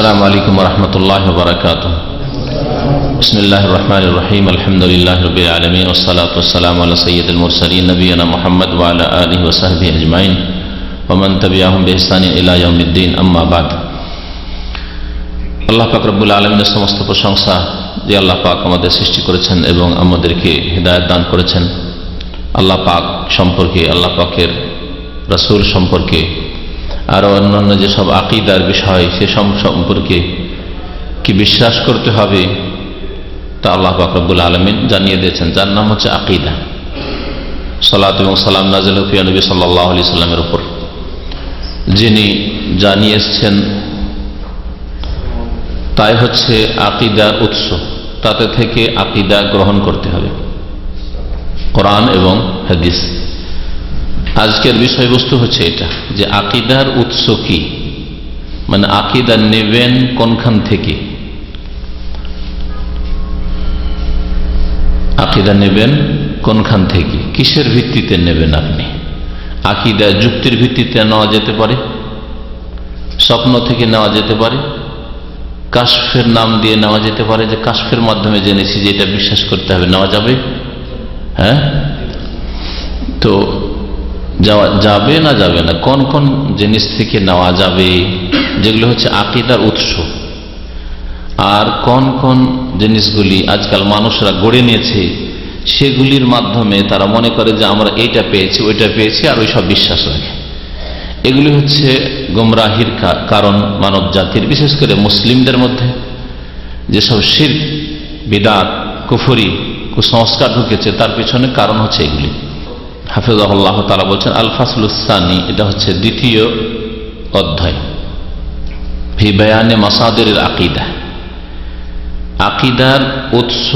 আসসালামু আলাইকুম ওয়া রাহমাতুল্লাহি ওয়া বারাকাতুহু। বিসমিল্লাহির রহমানির রহিম। আলহামদুলিল্লাহি রাব্বিল আলামিন ওয়াস সালাতু ওয়াস সালামু আলা সাইয়্যিদিল মুরসালিন নবিয়িনা মুহাম্মদ ওয়া আলা আলিহি ওয়া সাহবিহি আজমাইন ওয়া মান তাবিআহুম বিইহসানিন ইলা ইয়াউমিদ্দিন, আম্মা বাদ। আল্লাহ পাক রব্বুল আলামিনের সমস্ত প্রশংসা যে আল্লাহ পাক আমাদের সৃষ্টি করেছেন এবং আমাদেরকে হিদায়াত দান করেছেন। আল্লাহ পাক সম্পর্কে, আল্লাহ পাকের রাসূল সম্পর্কে, আর অন্যান্য যেসব আকীদার বিষয় সেসব সম্পর্কে কি বিশ্বাস করতে হবে তা আল্লাহ পাক রব্বুল আলামিন জানিয়ে দিয়েছেন, যার নাম হচ্ছে আকীদা। সালাত এবং সালাম নাযিল প্রিয় নবী সাল্লাল্লাহু আলাইহি সাল্লামের উপর, যিনি জানিয়ে এসেছেন তাই হচ্ছে আকীদার উৎস। তাতে থেকে আকীদা গ্রহণ করতে হবে, কোরআন এবং হাদিস। আজকের বিষয়বস্তু হচ্ছে এটা যে আকীদার উৎস কি, মানে আকীদা নেবেন কোনখান থেকে, আকীদা নেবেন কোনখান থেকে, কিসের ভিত্তিতে নেবেন আপনি। আকীদা যুক্তির ভিত্তিতে নেওয়া যেতে পারে, স্বপ্ন থেকে নেওয়া যেতে পারে, কাশফের নাম দিয়ে নেওয়া যেতে পারে, যে কাশফের মাধ্যমে জেনেছি যে এটা বিশ্বাস করতে হবে, নেওয়া যাবে। হ্যাঁ, তো যাওয়া যাবে না যাবে না, কোন কোন জিনিস থেকে নেওয়া যাবে যেগুলো হচ্ছে আকীদার উৎস, আর কোন কোন জিনিসগুলি আজকাল মানুষরা গড়ে নিয়েছে সেগুলির মাধ্যমে তারা মনে করে যে আমরা এইটা পেয়েছি ওইটা পেয়েছি, আর ওই সব বিশ্বাস রাখে। এগুলি হচ্ছে গোমরাহির কারণ মানব জাতির, বিশেষ করে মুসলিমদের মধ্যে যেসব শিরক, বিদআত, কুফরি, কুসংস্কার ঢুকেছে তার পিছনে কারণ হচ্ছে এগুলি। হাফিজাহুল্লাহ তাআলা বলছেন আল ফাসলুস সানি, এটা হচ্ছে দ্বিতীয় অধ্যায়, ফি বায়ানে মাসাদিরিল আকীদা, আকীদার উৎস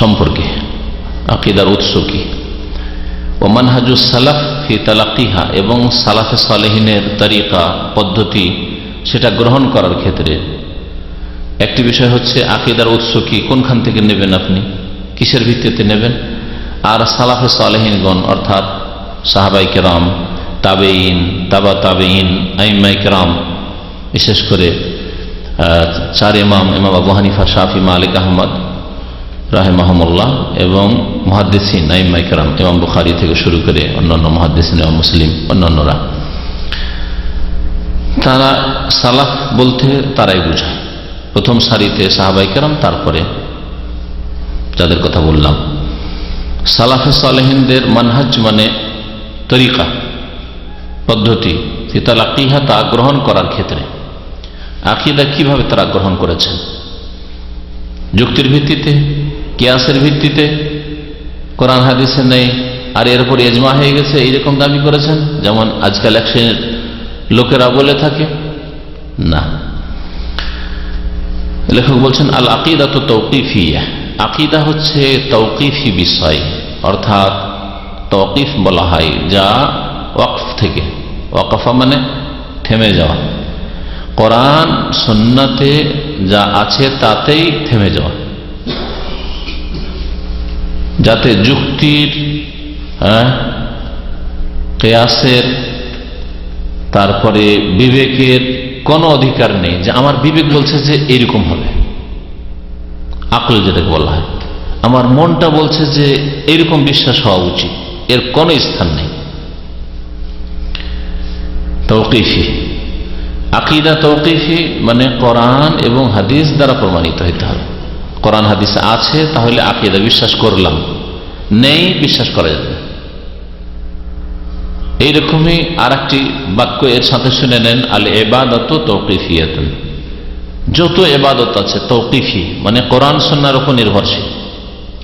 সম্পর্কে। আকীদার উৎস কি, ও মানহাজুস সালাফ ফি তালাক্কিহা, এবং সালাফে সালেহিনের তরিকা পদ্ধতি সেটা গ্রহণ করার ক্ষেত্রে। একটি বিষয় হচ্ছে আকীদার উৎস কি, কোনখান থেকে নেবেন আপনি, কিসের ভিত্তিতে নেবেন। আর সালাফে সালেহিনগণ অর্থাৎ সাহাবাই কেরাম, তাবেঈন, তাবা তাবেঈন, আইম্মায়ে কেরাম, বিশেষ করে চার ইমাম, ইমাম আবু হানিফা, শাফি, মালিক, আহমদ রাহিমাহুমুল্লাহ, এবং মুহাদ্দিসিন, আইম্মায়ে কেরাম, ইমাম বুখারী থেকে শুরু করে অন্যান্য মুহাদ্দিসিন এবং মুসলিম অন্যান্যরা, তারা সালাফ বলতে তারাই বোঝায়। প্রথম সারিতে সাহাবাই কেরাম, তারপরে যাদের কথা বললাম। সালাফে সালেহিনদের মানহাজ মানে তরিকা পদ্ধতি, ফি তালাক্কিহা, তা গ্রহণ করার ক্ষেত্রে। আকীদা কিভাবে তারা গ্রহণ করেছেন, যুক্তির ভিত্তিতে, কিয়াসের ভিত্তিতে, কোরআন হাদিসে নেই আর এর উপর ইজমা হয়ে গেছে এইরকম দাবি করেছেন, যেমন আজকাল এক শ্রেণীর লোকেরা বলে থাকে। না, লেখক বলছেন আল আকীদাতু তাওকীফিয়া, আকীদা হচ্ছে তাওকীফি বিষয়, অর্থাৎ তাওকীফ বলা হয় যা ওয়াকফ থেকে, ওয়াকফা মানে থেমে যাওয়া, কোরআন সুন্নাতে যা আছে তাতেই থেমে যাওয়া, যাতে যুক্তির, কিয়াসের, তারপরে বিবেকের কোনো অধিকার নেই যে আমার বিবেক বলছে যে এরকম হবে, আকল যেটাকে বলা হয়, আমার মনটা বলছে যে এরকম বিশ্বাস হওয়া উচিত, এর কোনো স্থান নেই। তাওকীফি আকীদা, তাওকীফি মানে কোরআন এবং হাদিস দ্বারা প্রমাণিত হইতে হবে। কোরআন হাদিসে আছে তাহলে আকীদা বিশ্বাস করলাম, নেই বিশ্বাস করা যাবে না। এইরকমই আর একটি বাক্য এর সাথে শুনে নেন, আল ইবাদাতু তাওকীফিয়াতুন, যত ইবাদত আছে তাওকীফি মানে কোরআন সুন্নাহর উপর নির্ভরশীল,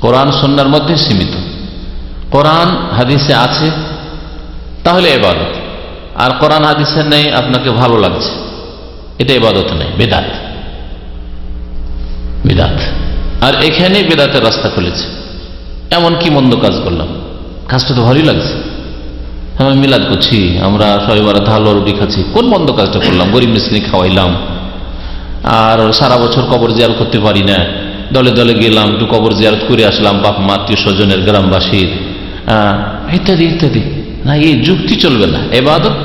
কোরআন সুন্নাহর মধ্যে সীমিত। কোরআন হাদিসে আছে তাহলে ইবাদত, আর কোরআন হাদিসে নেই আপনাকে ভালো লাগছে, এটা ইবাদত নেই, বিদআত, বিদআত। আর এখানে বিদআতের রাস্তা খুলেছে। এমন কি মন্দ কাজ করলাম, কাজটা তো ভালোই লাগছে, আমরা মিলাদ করছি, আমরা সবাই বারাত হালুয়া রুটি খাচ্ছি, কোন মন্দ কাজটা করলাম, গরিব মিসকিন খাওয়াইলাম, আর সারা বছর কবর জিয়ারত করতে পারি না, দলে দলে গেলাম, একটু কবর জিয়ারত করে আসলাম, বাপ মা আত্মীয় স্বজনের, গ্রামবাসীর, ইত্যাদি ইত্যাদি। না, এই যুক্তি চলবে না। ইবাদত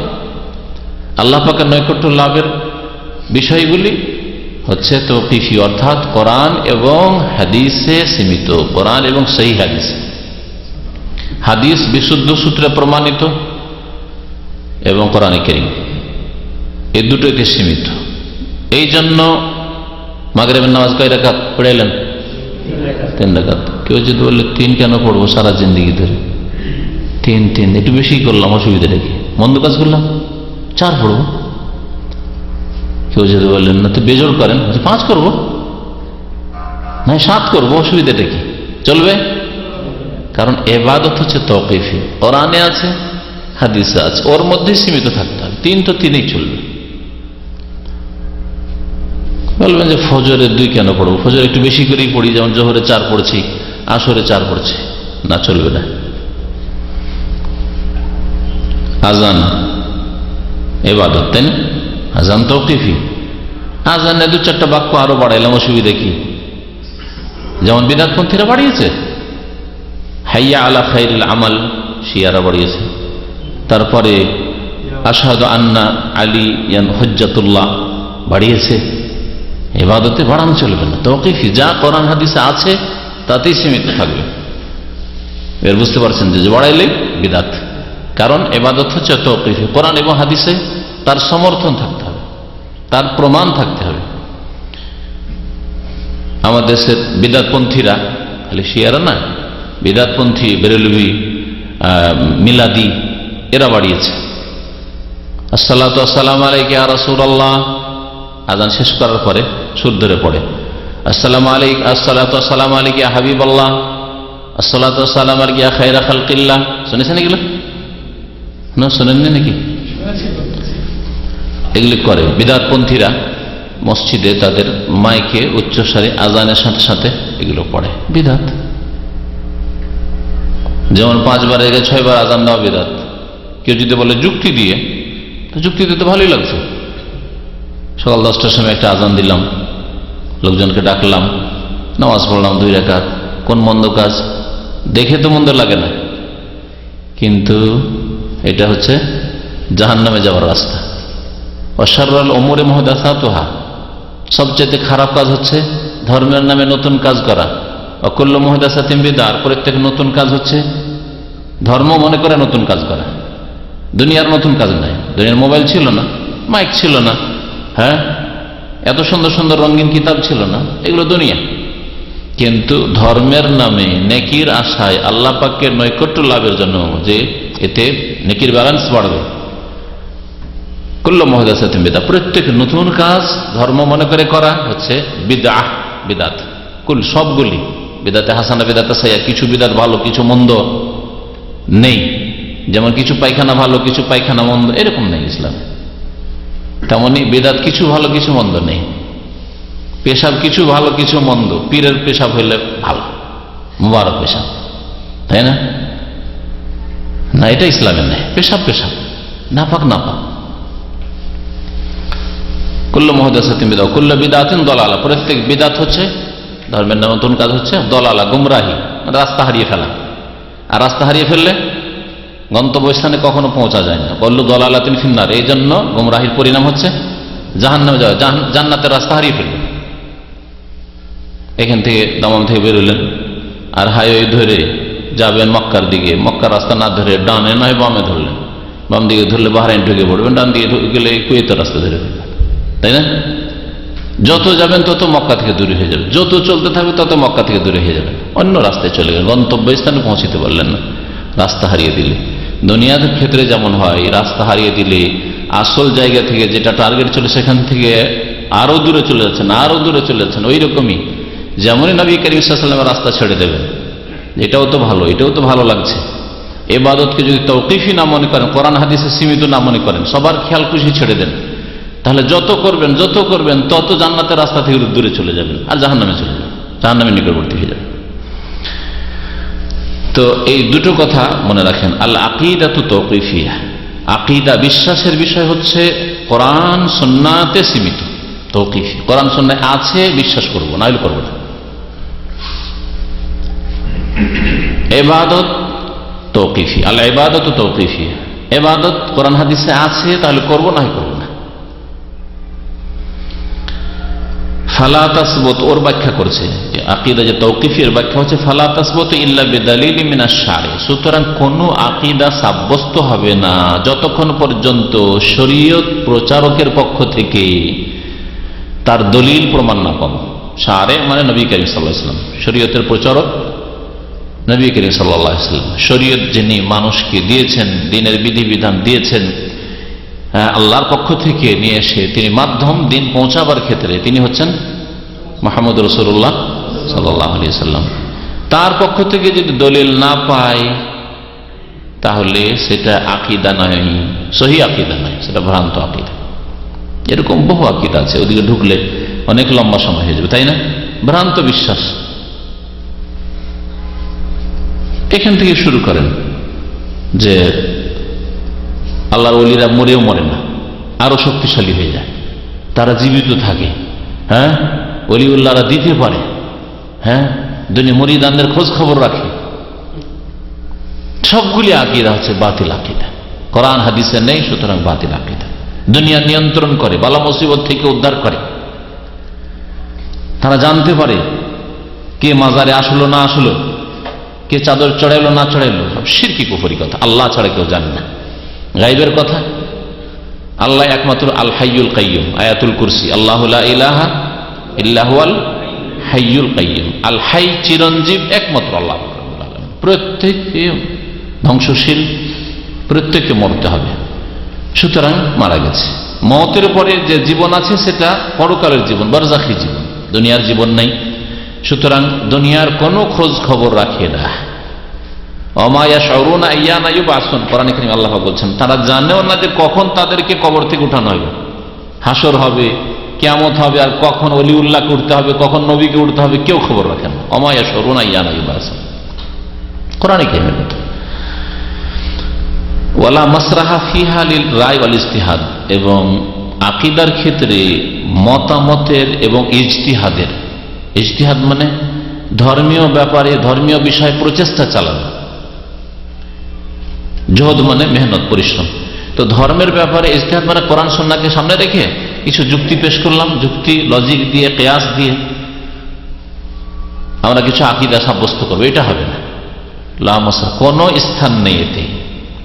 আল্লাহ পাকের নৈকট্য লাভের বিষয়গুলি হচ্ছে তৌকিফি, অর্থাৎ কোরআন এবং হাদিসে সীমিত। কোরআন এবং সহিহ হাদিস, হাদিস বিশুদ্ধ সূত্রে প্রমাণিত এবং কোরআনে কারীম, এই দুটোতে সীমিত। এই জন্য মাগরিবের নামাজ কয় রাকাত পড়ে এলেন? 3 রাকাত। কেউ যদি বললে 3 কেন পড়বো সারা জিন্দেগি ধরে? 3 একটু বেশি করলাম, অসুবিধাটা কি? মন্দ কাজ করলাম, 4 পড়বো। কেউ যদি বললেন না তো বেজোর করেন, 5 করবো, না 7 করবো, অসুবিধাটা কি? চলবে। কারণ ইবাদত হচ্ছে তৌকিফি, কোরআনে আছে হাদিসে আছে, ওর মধ্যে সীমিত থাকতে হবে। 3 তো 3ই চলবে। বলবেন যে ফজরে 2 কেন পড়বো? ফজর একটু বেশি করেই পড়ি, যেমন জোহরে 4 পড়ছি, আসরে 4 পড়ছি, না চলবে না। আজান ইবাদত, তাই না? আজান তৌকিফি। আজানে 2-4টা বাক্য আরো বাড়াইলাম, অসুবিধা কি? যেমন বিদআতপন্থীরা বাড়িয়েছে, হাইয়া আলা খাইরিল আমাল শিয়ারা বাড়িয়েছে। তারপরে আশহাদু আন্না আলিয়ান হুজ্জাতুল্লাহ বাড়িয়েছে। ইবাদতে বাড়ানো চলবে না, তৌকিফি। যা কোরআন হাদিসে আছে তাতেই সীমিত থাকবে। এর বুঝতে পারছেন যে বাড়াইলে বিদআত। কারণ ইবাদত হচ্ছে তৌকিফি, কোরআন এবং হাদিসে তার সমর্থন থাকতে হবে, তার প্রমাণ থাকতে হবে। আমাদের দেশের বিদআতপন্থীরা, খালি শিয়ারা না, বিদআতপন্থী, বেরেলভি, মিলাদি, এরা বাড়িয়েছে আসসালাতু ওয়াসসালামু আলাইকা ইয়া রাসূলুল্লাহ। আজান শেষ করার পরে সুর ধরে পড়ে আসসালামু আলাইকা, আসসালাতু ওয়াসসালামু আলাইকা ইয়া হাবিবাল্লাহ, আসসালাতু ওয়াসসালামু আলাইকা ইয়া খায়রা খালকিল্লাহ। শুনেছেন এগুলো? না শুনেননি নাকি? এগুলি করে বিদআতপন্থীরা মসজিদে, তাদের মাইকে উচ্চস্বরে আজানের সাথে সাথে এগুলো পড়ে। বিদআত। যেমন 5 বার এগে 6 বার আজান দেওয়া বিদআত। কেউ যদি বলে যুক্তি দিয়ে, তো যুক্তি দিতে ভালোই লাগছে। সকাল 10টার সময় একটা আজান দিলাম, লোকজনকে ডাকলাম, নামাজ পড়লাম 2 রাকাত, কোন মন্দ কাজ? দেখে তো মন্দ লাগে না, কিন্তু এটা হচ্ছে জাহান্নামে যাওয়ার রাস্তা। ওয়াশাররুল উমুরি মুহদাসাতুহা, সবচেয়ে খারাপ কাজ হচ্ছে ধর্মের নামে নতুন কাজ করা। ওয়া কুল্লু মুহদাসাতিন বিদআহ, প্রত্যেক নতুন কাজ হচ্ছে ধর্ম মনে করে নতুন কাজ করা। দুনিয়ার নতুন কাজ নাই। দুনিয়ার মোবাইল ছিল না, মাইক ছিল না, হ্যাঁ, এত সুন্দর সুন্দর রঙিন কিতাব ছিল না, এগুলো দুনিয়া। কিন্তু ধর্মের নামে নেকির আশায়, আল্লাহ পাকের নৈকট্য লাভের জন্য, যে এতে নেকির ব্যালেন্স বাড়বে, কুল্লু মুহদাসাতিন বিদআহ, প্রত্যেক নতুন কাজ ধর্ম মনে করে করা হচ্ছে বিদআহ, বিদআত। কুল, সবগুলি বিদআতে হাসানা, বিদআতে সাইয়্যা। কিছু বিদআত ভালো, কিছু মন্দ নেই। যেমন কিছু পায়খানা ভালো, কিছু পায়খানা মন্দ, এরকম নেই ইসলামে। তেমনি বিদআত কিছু ভালো, কিছু মন্দ নেই। পেশাব কিছু ভালো, কিছু মন্দ। পীরের পেশাব হইলে ভালো, মুবারক পেশাব, তাই না? না, এটা ইসলামের নেই। পেশাব পেশাব, নাপাক নাপাক। কুল্লু মুহদাসাতিন বিদআহ, কুল্লু বিদআতিন দালালা, প্রত্যেক বিদআত হচ্ছে ধর্মের নামে নতুন কাজ হচ্ছে দলালা, গুমরাহি, রাস্তা হারিয়ে ফেলা। আর রাস্তা হারিয়ে ফেললে গন্তব্যস্থানে কখনো পৌঁছা যায় না। বললো দলালাতিন ফিন্নার, এই জন্য গুমরাহির পরিণাম হচ্ছে জাহান্নামে যাওয়া। জান্নাতের রাস্তা হারিয়ে ফেলবে। এখান থেকে দামাম থেকে বেরোলেন, আর হাইওয়ে ধরে যাবেন মক্কার দিকে, মক্কার রাস্তা না ধরে ডানে নয় বামে ধরলেন। বাম দিকে ধরলে বাহরাইন ঢুকে পড়বেন, ডান দিকে গেলে কুয়েতের রাস্তা ধরে ফেলবেন, তাই না? যত যাবেন তত মক্কা থেকে দূরে হয়ে যাবে, যত চলতে থাকবে তত মক্কা থেকে দূরে হয়ে যাবে, অন্য রাস্তায় চলে গেলেন, গন্তব্যস্থানে পৌঁছতে পারলেন না, রাস্তা হারিয়ে দিলে। দুনিয়ার ক্ষেত্রে যেমন হয়, রাস্তা হারিয়ে দিলে আসল জায়গা থেকে, যেটা টার্গেট ছিল, সেখান থেকে আরো দূরে চলে যাচ্ছেন, আরো দূরে চলে যাচ্ছেন। ওই রকমই যেমনই নবী করিম সাল্লাল্লাহু আলাইহি ওয়াসাল্লামের রাস্তা ছেড়ে দেবেন, এটাও তো ভালো, এটাও তো ভালো লাগছে। ইবাদতকে যদি তৌকিফি না মনে করেন, কোরআন হাদিসে সীমিত না মনে করেন, সবার খেয়াল খুশি ছেড়ে দেন, তাহলে যত করবেন তত জান্নাতের রাস্তা থেকে দূরে চলে যাবেন, আর জাহান্নামে চলে যাবেন, জাহান্নামের নিকটবর্তী হয়ে যাবেন। তো এই দুটো কথা মনে রাখেন। আল আকিদাতু তাওকিফিয়া, আকিদা বিশ্বাসের বিষয় হচ্ছে কোরআন সুন্নাতে সীমিত, তাওকিফি। কোরআন সুন্নায় আছে, বিশ্বাস করব, না হলে করব না। ইবাদত তাওকিফি, আল ইবাদাতু তাওকিফিয়া, ইবাদত কোরআন হাদিসে আছে, তাহলে করব, না হয় করব না। ফালা তাসবুত ওর ব্যাখ্যা করছে, আকীদা যে তাওকিফি এর ব্যাখ্যা হচ্ছে ফালা তাসবুত ইল্লা বিদালিলি মিনাশ শারি, সুতরাং কোন আকীদা সাব্যস্ত হবে না যতক্ষণ পর্যন্ত শরীয়ত প্রচারকের পক্ষ থেকে তার দলিল প্রমাণ না পাবো। শারে মানে নবী করিম সাল্লাল্লাহু আলাইহি ওয়াসাল্লাম, শরীয়তের প্রচারক নবী করিম সাল্লাল্লাহু আলাইহি ওয়াসাল্লাম। শরীয়ত যিনি মানুষকে দিয়েছেন, দিনের বিধিবিধান দিয়েছেন আল্লাহর পক্ষ থেকে নিয়ে এসে, তিনি মাধ্যম দিন পৌঁছাবার ক্ষেত্রে তিনি হচ্ছেন মুহাম্মদ রাসূলুল্লাহ সাল্লাল্লাহু আলাইহি ওয়াসাল্লাম। তার পক্ষ থেকে যদি দলিল না পায় তাহলে সেটা আকীদা নয়, সহিহ আকীদা নয়, সেটা ভ্রান্ত আকীদা। এরকম বহু আকীদা আছে, ওদিকে ঢুকলে অনেক লম্বা সময় হয়ে যাবে, তাই না? ভ্রান্ত বিশ্বাস। এখান থেকে শুরু করেন যে আল্লাহর ওলিরা মরেও মরে না, আরো শক্তিশালী হয়ে যায়, তারা জীবিত থাকে, হ্যাঁ, ওলিউল্লাহরা দিতে পারে, হ্যাঁ, দুনিয়া মুরিদানদের খোঁজ খবর রাখে। সবগুলি আকীদা হচ্ছে বাতিল আকীদা, কোরআন হাদিসে নেই, সুতরাং বাতিল আকীদা। দুনিয়া নিয়ন্ত্রণ করে, বালা মুসিবত থেকে উদ্ধার করে, তারা জানতে পারে কে মাজারে আসলো না আসলো, কে চাদর চড়াইলো না চড়াইলো, সব শিরকি কুফরি কথা। আল্লাহ ছাড়া কেউ জানে না গায়বের কথা। আল্লাহ একমাত্র আল হাইয়ুল কাইয়ুম, আয়াতুল কুরসি, আল্লাহু লা ইলাহা ইল্লা হুয়াল হাইয়ুল কাইয়ুম। আল হাই চিরঞ্জীব একমাত্র আল্লাহ রাব্বুল আলামিন। প্রত্যেককে ধ্বংসশীল, প্রত্যেককে মরতে হবে, সুতরাং মারা গেছে। মওতের পরে যে জীবন আছে সেটা পরকালের জীবন, বারজাখী জীবন, দুনিয়ার জীবন নেই। সুতরাং দুনিয়ার কোনো খোঁজ খবর রাখে না। ওমা ইয়াশউরুনা আইয়ানা ইউবআসুন, কোরআনে কারীমে আল্লাহ বলছেন তারা জানেও না যে কখন তাদেরকে কবর থেকে উঠানো হবে, হাসর হবে, কিয়ামত হবে, আর কখন ওলিউল্লাহকে উঠতে হবে, কখন নবীকে উঠতে হবে, কেউ খবর রাখে না। ওমা ইয়াশউরুনা আইয়ানা ইউবআসুন, কোরআনে কারীমের কথা। ওয়ালা মাসরাহা ফিহা লিল রায় ওয়াল ইজতিহাদ, এবং আকীদার ক্ষেত্রে মতামতের এবং ইজতিহাদের, ইজতিহাদ মানে ধর্মীয় ব্যাপারে, ধর্মীয় বিষয়ে প্রচেষ্টা চালানো, জহদ মানে মেহনত, পরিশ্রম। তো ধর্মের ব্যাপারে ইজতিহাদ মানে কোরআন সুন্নাহকে সামনে রেখে কিছু যুক্তি পেশ করলাম, যুক্তি লজিক দিয়ে, কিয়াস দিয়ে আমরা কিছু আকীদা সাব্যস্ত করবো, এটা হবে না। লা মাসরাহ, কোনো স্থান নেই এতে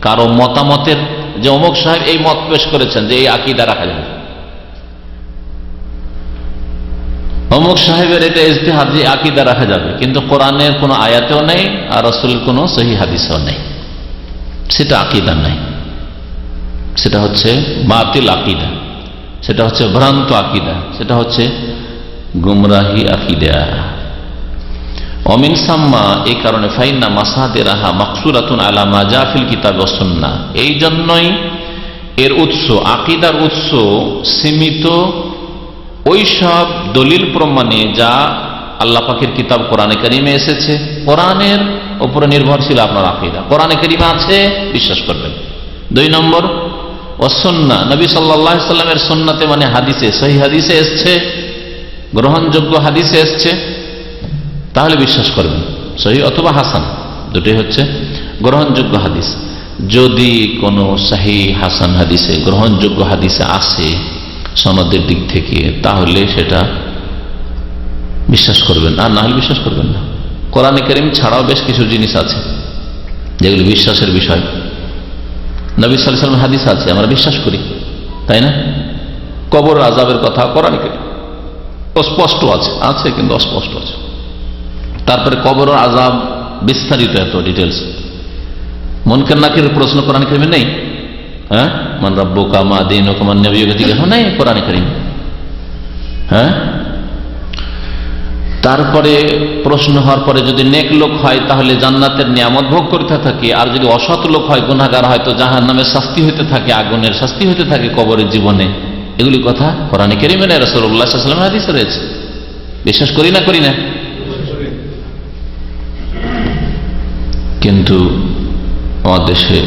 কারো মতামতের, যে অমুক সাহেব এই মত পেশ করেছেন যে এই আকীদা রাখা যাবে, অমুক সাহেবের এটা ইজতিহাদ যে আকীদা রাখা যাবে, কিন্তু কোরআনের কোনো আয়াতেও নেই আর রাসূলের কোনো সহিহ হাদিসেও নেই, সেটা আকীদা নাই, সেটা হচ্ছে বাতিল আকীদা, সেটা হচ্ছে ভ্রান্ত আকীদা, সেটা হচ্ছে গুমরাহি আকীদা। অমিন সাম্মা, এই কারণে ফাইন্না মাসাদিরাহা মাকসুরাতুন আলা মা জা ফিল কিতাব ওয়াস সুন্নাহ, এই জন্যই এর উৎস, আকীদার উৎস সীমিত ওই সব দলিল প্রমাণে যা আল্লাহ পাকের কিতাব কোরআনে কারিমে এসেছে। কোরআনের উপরে নির্ভরশীল আপনার আকীদা, কোরআনে কারিমে আছে বিশ্বাস করবেন। 2 নম্বর ওয়াস সুন্নাহ, নবী সাল্লাল্লাহু আলাইহি সাল্লামের সুন্নাতে মানে হাদিসে, সহিহ হাদিসে এসছে, গ্রহণযোগ্য হাদিসে এসছে, তাহলে বিশ্বাস করবেন। সহিহ অথবা হাসান, দুটোই হচ্ছে গ্রহণযোগ্য হাদিস। যদি কোনো সহিহ হাসান হাদিসে, গ্রহণযোগ্য হাদিসে আসে সনদের দিক থেকে, তাহলে সেটা বিশ্বাস করবেন, আর না হলে বিশ্বাস করবেন না। কোরআনে কারীম ছাড়াও বেশ কিছু জিনিস আছে যেগুলো বিশ্বাসের বিষয়। নবী সাল্লাল্লাহু আলাইহি ওয়াসাল্লাম হাদিস আছে, আমরা বিশ্বাস করি, তাই না? কবর আযাবের কথা কোরআনে কারীম স্পষ্ট আছে, আছে কিন্তু অস্পষ্ট আছে। তারপরে কবর আযাব বিস্তারিত, এত ডিটেলস। মুনকার নাকিরের প্রশ্ন কোরআনে কারীমে নেই, হ্যাঁ, মান রাব্বুকা মা দীনুকা মান নাবিয়্যুকা, নেই কোরআনে কারীম, হ্যাঁ। তারপরে প্রশ্ন হওয়ার পরে যদি নেক লোক হয় তাহলে জান্নাতের নিয়ামত ভোগ করতে থাকে, আর যদি অসৎ লোক হয়, গুনাহগার হয়, তো জাহান্নামের শাস্তি হতে থাকে, আগুনের শাস্তি হতে থাকে কবরের জীবনে। এগুলি কথা কোরআনে কারীমে রাসূলুল্লাহ সাল্লাল্লাহু আলাইহি ওয়াসাল্লামের হাদিসে রয়েছে। বিশ্বাস করি না করি না? কিন্তু আমাদের দেশে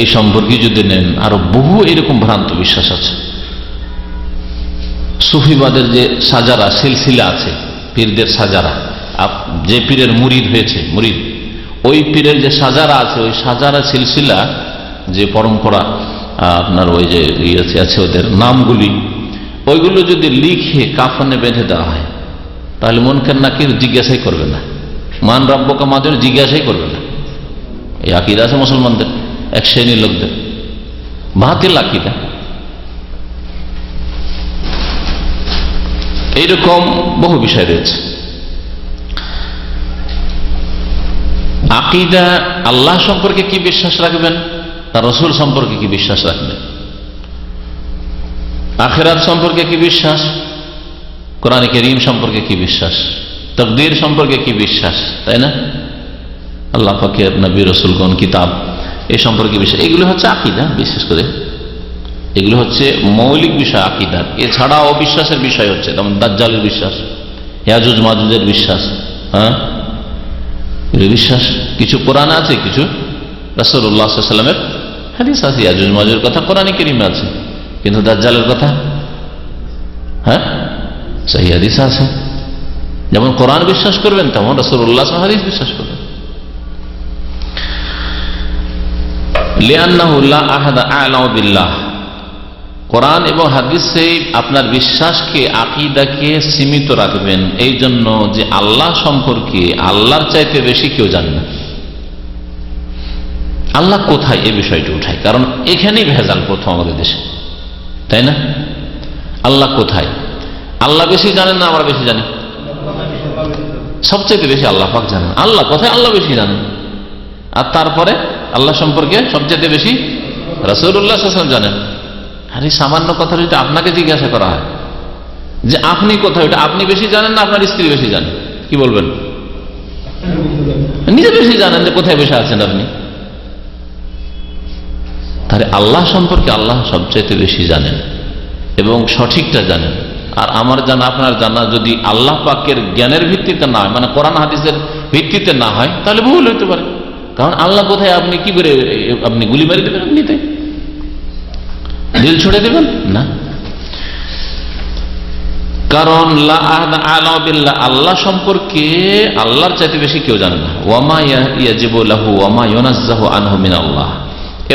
এই সম্পর্কে যদি নেন, আরো বহু এরকম ভ্রান্ত বিশ্বাস আছে। সুফিবাদের যে সাজারা, সিলসিলা আছে, পীরদের সাজারা, যে পীরের মুরিদ হয়েছে, মুরিদ, ওই পীরের যে সাজারা আছে, ওই সাজারা সিলসিলা যে পরম্পরা আপনার, ওই যে আছে ওদের নামগুলি, ওইগুলো যদি লিখে কাফনে বেঁধে দেওয়া হয় তাহলে মুনকার নাকির জিজ্ঞাসাই করবে না, মান রব্বকা মাদের জিজ্ঞাসাই করবে না। এই আকীদা আছে মুসলমানদের, এক শ্রেণীর লোকদের বাতিল আকীদা। এইরকম বহু বিষয় রয়েছে। আকীদা, আল্লাহ সম্পর্কে কি বিশ্বাস রাখবেন, তার রাসূল সম্পর্কে কি বিশ্বাস রাখবেন, আখিরাত সম্পর্কে কি বিশ্বাস, কোরআন কারীম সম্পর্কে কি বিশ্বাস, তাকদীর সম্পর্কে কি বিশ্বাস, তাই না? আল্লাহ পাকের নবী রাসূলগণ কিতাব এই সম্পর্কে বিশ্বাস, এগুলো হচ্ছে আকীদা। বিশেষ করে এগুলো হচ্ছে মৌলিক বিষয় আকীদার। এছাড়া অবিশ্বাসের বিষয় হচ্ছে যেমন দাজ্জালের বিশ্বাস, ইয়াজুজ মাজুজের বিশ্বাস, হ্যাঁ বিশ্বাস। কিছু কোরআন আছে, কিছু রাসূলুল্লাহ সাল্লাল্লাহু আলাইহি ওয়াসাল্লামের হাদিস আছে। ইয়াজুজ মাজুজের কথা কোরআনে কারীমে আছে, কিন্তু দাজ্জালের কথা হ্যাঁ সহিহ হাদিস আছে। যেমন কোরআন বিশ্বাস করবেন তেমন রাসূলুল্লাহ সাল্লাল্লাহু আলাইহি ওয়াসাল্লাম হাদিস বিশ্বাস করবেন। লিআন্নাহু লা আহাদা আ'লামু বিল্লাহ, কোরআন এবং হাদিসে আপনার বিশ্বাসকে, আকীদাকে সীমিত রাখবেন এই জন্য যে আল্লাহ সম্পর্কে আল্লাহর চাইতে বেশি কেউ জানে না। আল্লাহ কোথায় এই বিষয়টি উঠায়, কারণ এখানেই ভেজাল প্রথম আমাদের দেশে, তাই না? আল্লাহ কোথায়, আল্লাহ বেশি জানেন না আমরা বেশি জানি? সবচেয়ে বেশি আল্লাহ পাক জানেন। আল্লাহ কোথায়, আল্লাহ বেশি জানেন। আর তারপরে আল্লাহ সম্পর্কে সবচেয়ে বেশি রাসূলুল্লাহ সাল্লাল্লাহু আলাইহি ওয়াসাল্লাম জানেন। আর এই সামান্য কথা যদি আপনাকে জিজ্ঞাসা করা হয় যে আপনি কোথায়, ওটা আপনি বেশি জানেন না আপনার স্ত্রী বেশি জানেন, কি বলবেন? নিজে বেশি জানেন যে কোথায় বসে আছেন আপনি। তাহলে আল্লাহ সম্পর্কে আল্লাহ সবচাইতে বেশি জানেন এবং সঠিকটা জানেন। আর আমার জানা, আপনার জানা যদি আল্লাহ পাকের জ্ঞানের ভিত্তিতে না হয়, মানে কোরআন হাদিসের ভিত্তিতে না হয়, তাহলে ভুল হইতে পারে। কারণ আল্লাহ কোথায় আপনি কি করে, আপনি গুলি মারি দেবেন, আপনিতে দিল ছুড়ে দেবেন না। কারণ লা আহাদা আ'লামু বিল্লাহ, আল্লাহ সম্পর্কে আল্লাহর চাইতে বেশি কেউ জানে না। ওয়ামা ইয়াজিবু লাহু ওয়ামা ইউনাজ্জাহু আনহু মিনাল্লাহ,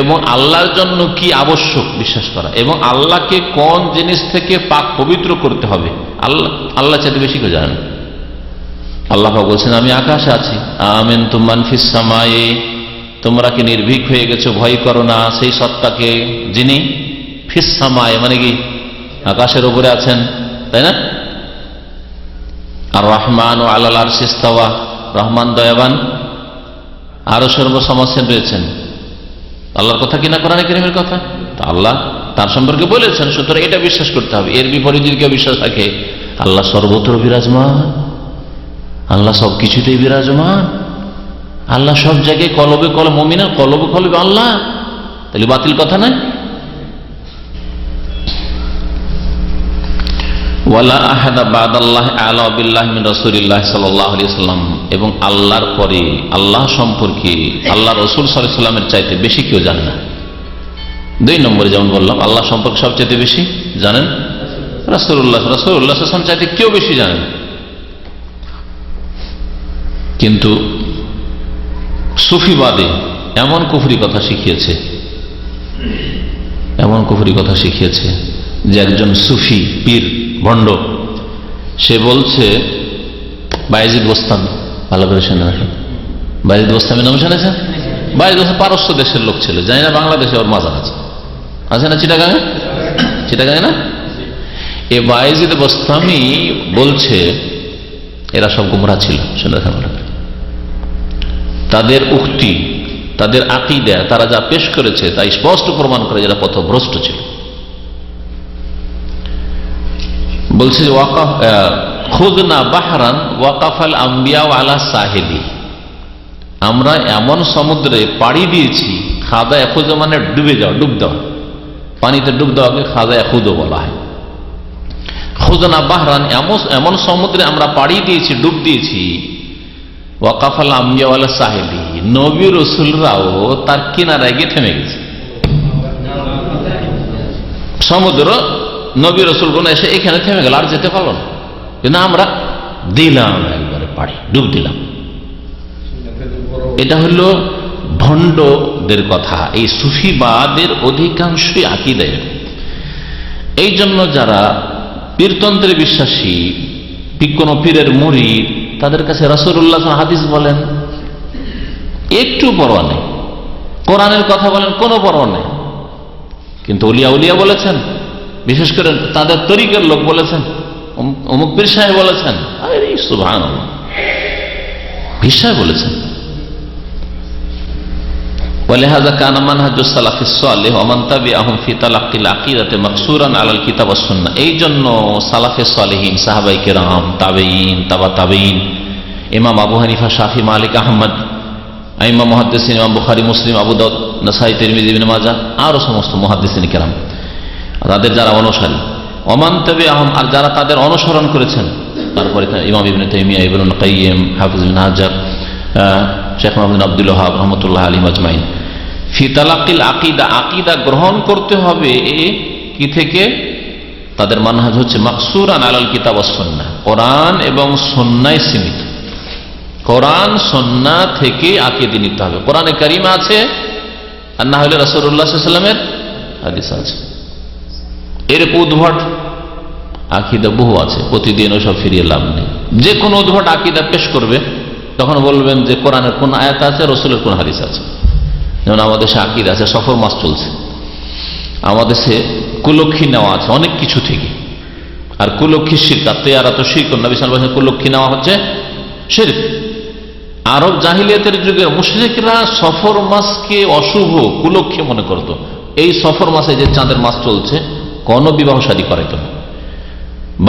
এবং আল্লাহর জন্য কি আবশ্যক বিশ্বাস করা, এবং আল্লাহকে কোন জিনিস থেকে পাক পবিত্র করতে হবে, আল্লাহ চাইতে বেশি কেউ জানে না। আল্লাহ পাক বলছেন আমি আকাশে আছি। আমিনতুম মান ফিস সামায়ে, তোমরা কি নির্ভীক হয়ে গেছো, ভয় করো না সেই সত্তাকে যিনি ফিস সামায়ে মানে কি আকাশের উপরে আছেন, তাই না? আর রহমান ও আলাল আরশি ইস্তাওয়া, রহমান দয়াবান আরশের উপর সমস্যা রয়েছেন। আল্লাহর কথা কিনা কোরআনে কারীমের কথা, তা আল্লাহ তার সম্পর্কে বলেছেন, সুতরাং এটা বিশ্বাস করতে হবে। এর বিপরীতে যদি কেউ বিশ্বাস রাখে আল্লাহ সর্বত্র বিরাজমান, আল্লাহ সব কিছুতেই বিরাজমান, আল্লাহ সব জায়গায়, কলবে কলবে মুমিনের কলবে কলবে আল্লাহ, তাহলে বাতিল কথা নয়। ওয়ালা আহাদা বাদাল্লাহ আ'লা বিল্লাহি মিন রাসূলিল্লাহ সাল্লাল্লাহু আলাইহি ওয়াসাল্লাম, এবং আল্লাহর পরে আল্লাহ সম্পর্কে আল্লাহ রাসূল সাল্লাল্লাহু আলাইহি ওয়াসাল্লামের চাইতে বেশি কেউ জানে না। দুই নম্বরে যেমন বললাম আল্লাহ সম্পর্কে সবচেয়ে বেশি জানেন রাসূলুল্লাহ সাল্লাল্লাহু আলাইহি ওয়াসাল্লাম, চাইতে কেউ বেশি জানেন। কিন্তু সুফিবাদে এমন কুফরি কথা শিখিয়েছে, এমন কুফরি কথা শিখিয়েছে যে একজন সুফি পীর ভণ্ড, সে বলছে বায়েজিদ বোস্তামি, ভালো করে শুনে রাখেন, বায়েজিদ বোস্তামি নাম শুনেছেন? বায়েজিদ বোস্তামি পারস্য দেশের লোক ছিল, জানি না বাংলাদেশে ওর মাজার আছে, আছে না চিটাগাঙে? চিটাগাঙে না? এ বায়েজিদ বোস্তামি বলছে এরা সব গুমরা ছিল। শুনে রাখেন ভালো করে, তাদের উক্তি, তাদের আকীদা, তারা যা পেশ করেছে তা স্পষ্ট প্রমাণ করে যারা পথভ্রষ্ট ছিল। বলছে খুদনা বাহরান ওয়াকাফাল আম্বিয়া আলা সাহিলি, আমরা এমন সমুদ্রে পাড়ি দিয়েছি, খাদা এখুদ মানে ডুবে যাওয়া, ডুব দেওয়া, পানিতে ডুব দেওয়াকে খাদা এখুদ বলা হয়। খুদনা বাহরান এমন সমুদ্রে আমরা পাড়ি দিয়েছি, ডুব দিয়েছি, ওয়াকাফাল আম্বিয়া আলা সাহিলি, নবী রাসূলরাও তার কিনারায় গিয়ে থেমে গেছে। সমুদ্র নবী রাসূলগণ এসে এখানে থেমে গেল, আর যেতে পারলো না, কিন্তু আমরা দিলাম একবারে পাড়ি, ডুব দিলাম। এটা হলো ভণ্ডদের কথা। এই সুফিবাদের অধিকাংশই আকীদা। এই জন্য যারা পীরতন্ত্রে বিশ্বাসী, কোন পীরের মুরিদ, তাদের কাছে রাসূলুল্লাহ হাদিস বলেন একটু পরোয়া নেই, কোরআনের কথা বলেন কোনো পরোয়া নেই। কিন্তু উলিয়া উলিয়া বলেছেন, বিশেষ করে তাদের তরিকার লোক বলেছেন, অমুক পীর সাহেব বলেছেন, আরে সুবহানাল্লাহ, পীর সাহেব বলেছেন। ولهذا كان منهج السلف الصالح ومن تبعهم في تلقي العقيدة مقصورا على الكتاب والسنة। এই জন্য সালাফে সালেহিন, সাহাবায়ে কেরাম, তাবেঈন, তাবা তাবেঈন, ইমাম আবু হানিফা, শাফি, মালিক, আহমদ, আইম্মা মুহাদ্দিসিন, ইমাম বুখারী, মুসলিম, আবু দাউদ, নাসাঈ, তিরমিজি, ইবনে মাজাহ, আরো সমস্ত মুহাদ্দিসিন কেরাম, তাদের যারা অনুসারী, ওমান তাবিআহুম, আর যারা তাদের অনুসরণ করেছেন, তারপরে ইমাম ইবনে তাইমিয়া, ইবনুল কাইয়িম, হাফিজ ইবনে হাজার, শেখ মুহাম্মদ আব্দুল ওয়াহাব রাহমাতুল্লাহ আলাইহিম আজমাইন। ফি তালাক্কিল আকিদা, আকিদা গ্রহণ করতে হবে কি থেকে? তাদের মানহাজ হচ্ছে মাকসুরান আলাল কিতাব ওয়াস সুন্নাহ, কোরআন এবং সুন্নায় সীমিত। কোরআন সুন্নাহ থেকে আকীদা নিতে হবে। কোরআনে কারিমে আছে, আর না হলে রাসূলুল্লাহ সাল্লাল্লাহু আলাইহি ওয়াসাল্লামের হাদিস আছে। এর উদ্ভট আকীদা বহু আছে, প্রতিদিন ওসব ফিরিয়ে লাভ নেই। যে কোনো উদ্ভট আকীদা পেশ করবে, তখন বলবেন যে কোরআনের কোন আয়াত আছে, রাসূলের কোন হাদিস আছে। যেমন আমাদের দেশে আকীদা আছে, সফর মাস চলছে, আমাদের দেশে কুলক্ষী নেওয়া আছে অনেক কিছু থেকে, আর কুলক্ষী শিরক, তেয়ারা তো শিরক, নবী সাল্লাল্লাহু আলাইহি ওয়াসাল্লাম কুলক্ষী নেওয়া হচ্ছে শিরক। আরব জাহিলিয়াতের যুগে মুশরিকরা সফর মাসকে অশুভ কুলক্ষী মনে করত। এই সফর মাসে যে চাঁদের মাস চলছে, কোন বিবাহ শাদী করাইত না।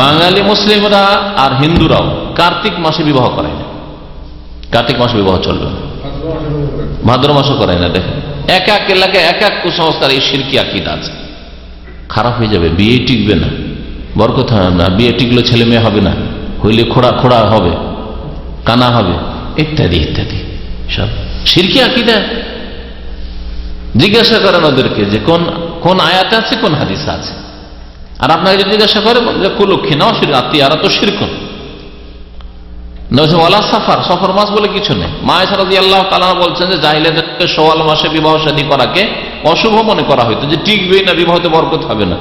বাঙালি মুসলিমরা আর হিন্দুরাও কার্তিক মাসে বিবাহ করায় না, কার্তিক মাসে বিবাহ চলবে না, ভাদ্র মাসও করায় না। দেখেন, এক এক এলাকায় এক এক কুসংস্কার, এই শিরকি আকীদা আছে। খারাপ হয়ে যাবে, বিয়ে টিকবে না, বরকত হবে না, বিয়ে টিকলে ছেলে মেয়ে হবে না, হইলে খোড়া খোড়া হবে, কানা হবে, ইত্যাদি ইত্যাদি সব শিরকি আকীদা। জিজ্ঞাসা করেন ওদেরকে যে কোন কোন আয়াত আছে, কোন হাদিস আছে। আর আপনাকে যদি জিজ্ঞাসা করে যে কুলক্ষী নাও, আত্মীয়ারা তো শিরক। সফর মাস বলে কিছু নেই। মা আয়েশা রাদিয়াল্লাহু তাআলা বলছেন যে জাহিলিয়াতে শাওয়াল মাসে বিবাহ শাদী করাকে অশুভ মনে করা হইতো, যে টিকবেই না, বিবাহতে বরকত হবে না।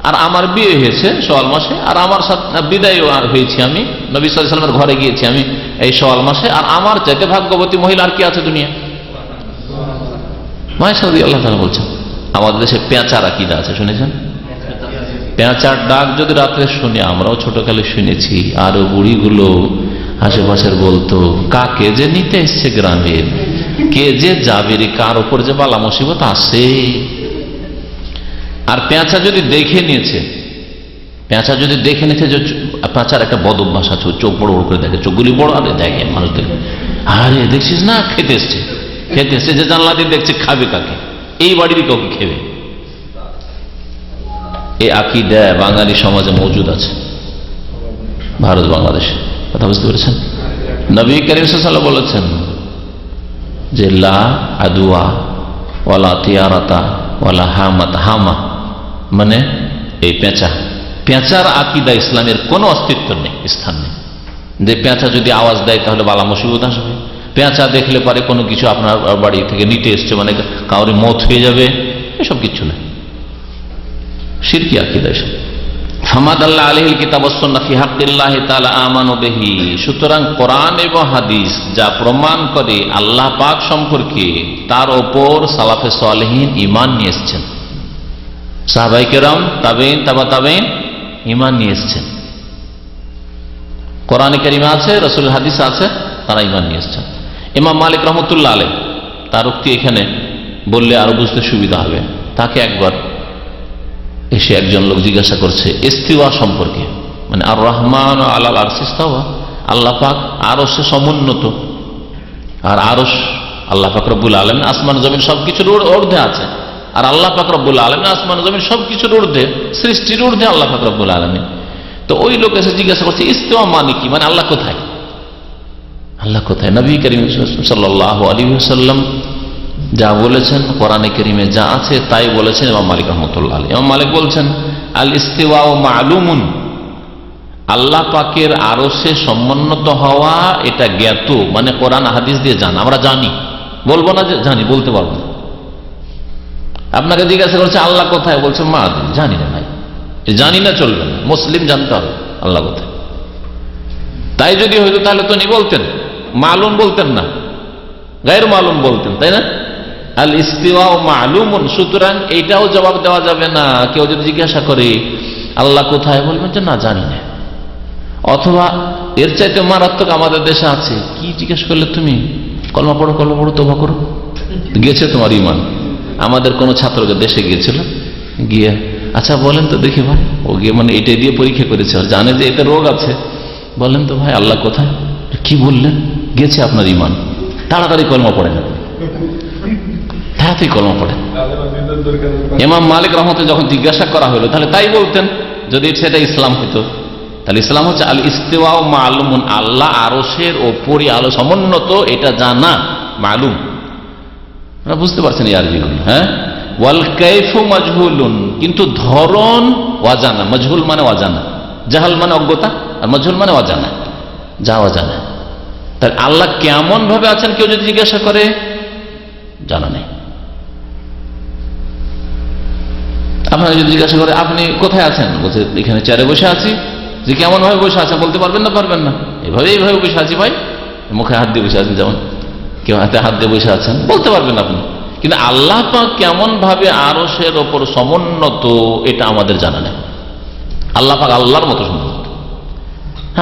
আর আমার বিয়ে হয়েছে শাওয়াল মাসে, আর আমার সাথে বিদায় হয়েছি, আমি নবী সাল্লাল্লাহু আলাইহি ওয়াসাল্লামের ঘরে গিয়েছি আমি এই শাওয়াল মাসে, আর আমার চাইতে ভাগ্যবতী মহিলা আর কি আছে দুনিয়া? মা আয়েশা রাদিয়াল্লাহু তাআলা বলছেন। আমাদের দেশে পেঁচার আকীদা আছে, শুনেছেন? পেঁচার ডাক যদি রাত্রে শুনি, আমরাও ছোটকালে শুনেছি, আরো বুড়িগুলো আশেপাশের বলতো, কাকে যে নিতে এসছে গ্রামের, কে যে যাবে রে, কার উপর যে বালা মুসিবত আসে। আর পেঁচা যদি দেখে নিয়েছে, পেঁচা যদি দেখে নিয়েছে যে পেঁচার একটা বদ অভ্যাস আছে, চোখ বড় বড় করে দেখে, চোখগুলি বড় আরে দেখে মানুষদের, আরে দেখছিস না খেতে এসছে, খেতে এসছে, যে জানলা দিয়ে দেখছে খাবে কাকে, এই বাড়ির কাউকে খেবে। এই আকীদা বাঙালি সমাজে মজুদ আছে, ভারত বাংলাদেশে। কথা বুঝতে পেরেছেন? নবী করিম সাল্লাল্লাহু আলাইহি ওয়াসাল্লাম বলেছেন যে লা আদওয়া ওয়ালা তিয়ারাতা ওয়ালা হামাতা, হামা মানে এই পেঁচা, পেঁচার আকীদা ইসলামের কোনো অস্তিত্ব নেই, স্থান নেই। যে পেঁচা যদি আওয়াজ দেয় তাহলে বালা মুসিবত আসবে, পেঁচা দেখলে পারে কোনো কিছু আপনার বাড়ি থেকে নিতে এসছে মানে কাউরি মত হয়ে যাবে, এসব কিছু নেই, শিরকি আকীদা এসব। ফামাদাল্লাহ আলাইহিল কিতাব ওয়াস সুন্নাহ ফি হাক্কিল্লাহি তাআলা আমানু বিহি। সুতরাং কোরআন এবং হাদিস যা প্রমাণ করে আল্লাহ পাক সম্পর্কে, তার উপর সালাফে সালেহিন ঈমান নিয়ে এসেছেন, সাহাবায়ে কেরাম, তাবেঈন, তাবা তাবেঈন ঈমান নিয়ে এসেছেন। কোরআনে কারিমে আছে, রাসূলের হাদিস আছে, তারা ঈমান নিয়ে এসেছেন। ইমাম মালিক রাহমাতুল্লাহ আলাইহি, তার উক্তি এখানে বললে আরো বুঝতে সুবিধা হবে। তাকে একবার এসে একজন লোক জিজ্ঞাসা করছে ইস্তিওয়া সম্পর্কে, মানে আর রহমান আলাল আরশ ইস্তাওয়া, আল্লাহ পাক আরশে সমুন্নত, আর আরশ আল্লাহ পাক রব্বুল আলামিন আসমান জমিন সবকিছুর ঊর্ধ্বে আছে, আর আল্লাহ পাক রব্বুল আলামিন আসমান জমিন সবকিছুর ঊর্ধ্বে, সৃষ্টির ঊর্ধ্বে আল্লাহ পাক রব্বুল আলামিন। তো ওই লোক এসে জিজ্ঞাসা করছে ইস্তিওয়া মানে কি, মানে আল্লাহ কোথায়, আল্লাহ কোথায়? নবী করিম সাল্লাল্লাহু আলাইহি ওয়াসাল্লাম যা বলেছেন, কোরআনে কারিমে যা আছে তাই বলেছেন ইমাম মালিক রাহমাতুল্লাহ আলাইহি। ইমাম মালিক বলছেন আল ইস্তিওয়াউ মা'লুমুন, আল্লাহ পাকের আরশে সমুন্নত হওয়া এটা জ্ঞাত, মানে কোরআন হাদিস দিয়ে জানা, আমরা জানি, বলবো না যে জানি, বলতে পারবো না। আপনাকে জিজ্ঞাসা করছে আল্লাহ কোথায়, বলছে মা জানি না ভাই, জানি না চলবে না, মুসলিম জানতে হবে আল্লাহ কোথায়। তাই যদি হইতো তাহলে তো নি বলতেন, মালুম বলতেন না, গায়ের মালুম বলতেন, তাই না? আল ইস্তিওয়া মালুমুন, সুতরাং এইটাও জবাব দেওয়া যাবে না। কেউ যদি জিজ্ঞাসা করে আল্লাহ কোথায়, বলবেন যে না জানি না। অথবা এর চাইতে মারাত্মক আমাদের দেশে আছে, কি জিজ্ঞেস করলে তুমি কলমা পড়ো, কলমা পড়ো, তোবা করো, গেছে তোমার ইমান। আমাদের কোন ছাত্রকে দেশে গিয়েছিল, গিয়ে আচ্ছা বলেন তো দেখি ভাই, ও গিয়ে মানে এটা দিয়ে পরীক্ষা করেছে, জানে যে এতে রোগ আছে, বলেন তো ভাই আল্লাহ কোথায়, কি বললেন, গেছে আপনার ইমান, তাড়াতাড়ি কলমা পড়ে না, তাড়াতাড়ি কলমা পড়ে। ইমাম মালিক রহমতুল্লাহ যখন জিজ্ঞাসা করা হলো তাহলে তাই বলতেন, যদি সেটা ইসলাম হইতো। তাহলে ইসলাম হচ্ছে আল ইস্তিওয়া মালুমুন, আল্লাহ আরশের ওপরই আলো সমুন্নত, এটা জানা মালুম। আপনারা বুঝতে পারছেন এই আরবিগুলো? হ্যাঁ, ওয়াল কাইফু মাজহুলুন, কিন্তু ধরন অজানা। মজহুল মানে অজানা, জাহাল মানে অজ্ঞতা, আর মজহুল মানে অজানা, যা অজানা। তাই আল্লাহ কেমন ভাবে আছেন কেউ যদি জিজ্ঞাসা করে, জানা নেই। আপনারা যদি জিজ্ঞাসা করে আপনি কোথায় আছেন, বলছে এখানে চেয়ারে বসে আছি। যে কেমন ভাবে বসে আছেন বলতে পারবেন না? পারবেন না। এইভাবে বসে আছি ভাই, মুখে হাত দিয়ে বসে আছেন, যেমন কেউ হাতে হাত দিয়ে বসে আছেন, বলতে পারবেন আপনি। কিন্তু আল্লাহ পাক কেমন ভাবে আরশের ওপর সমুন্নত, এটা আমাদের জানা নেই। আল্লাহ পাক আল্লাহর মতো সমুন্নত,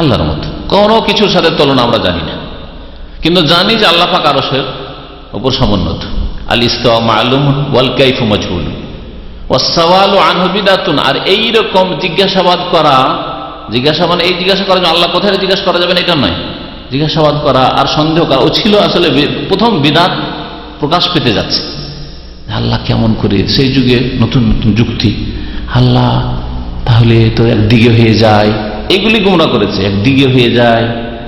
আল্লাহর মতো, কোনো কিছুর সাথে তুলনা আমরা জানি না, কিন্তু জানি যে আল্লাহ পাক আরশের ওপর সমুন্নত। আল ইস্তিওয়া মালুম ওয়াল কাইফু মাজহুল ওয়াস সাওয়ালু আনহু বিদআতুন। আর এইরকম জিজ্ঞাসাবাদ করা, জিজ্ঞাসা মানে এই জিজ্ঞাসা করা যে আল্লাহ কোথায়, জিজ্ঞাসা করা যাবে না এটা নয়। জিজ্ঞাসাবাদ করা আর সন্দেহ করা, ও ছিল আসলে প্রথম বিদআত প্রকাশ পেতে যাচ্ছে। আল্লাহ কেমন করে, সেই যুগে নতুন নতুন যুক্তি, আল্লাহ তাহলে তো একদিকে হয়ে যায়, এগুলি গুমরা করেছে। একদিকে হয়ে যায়,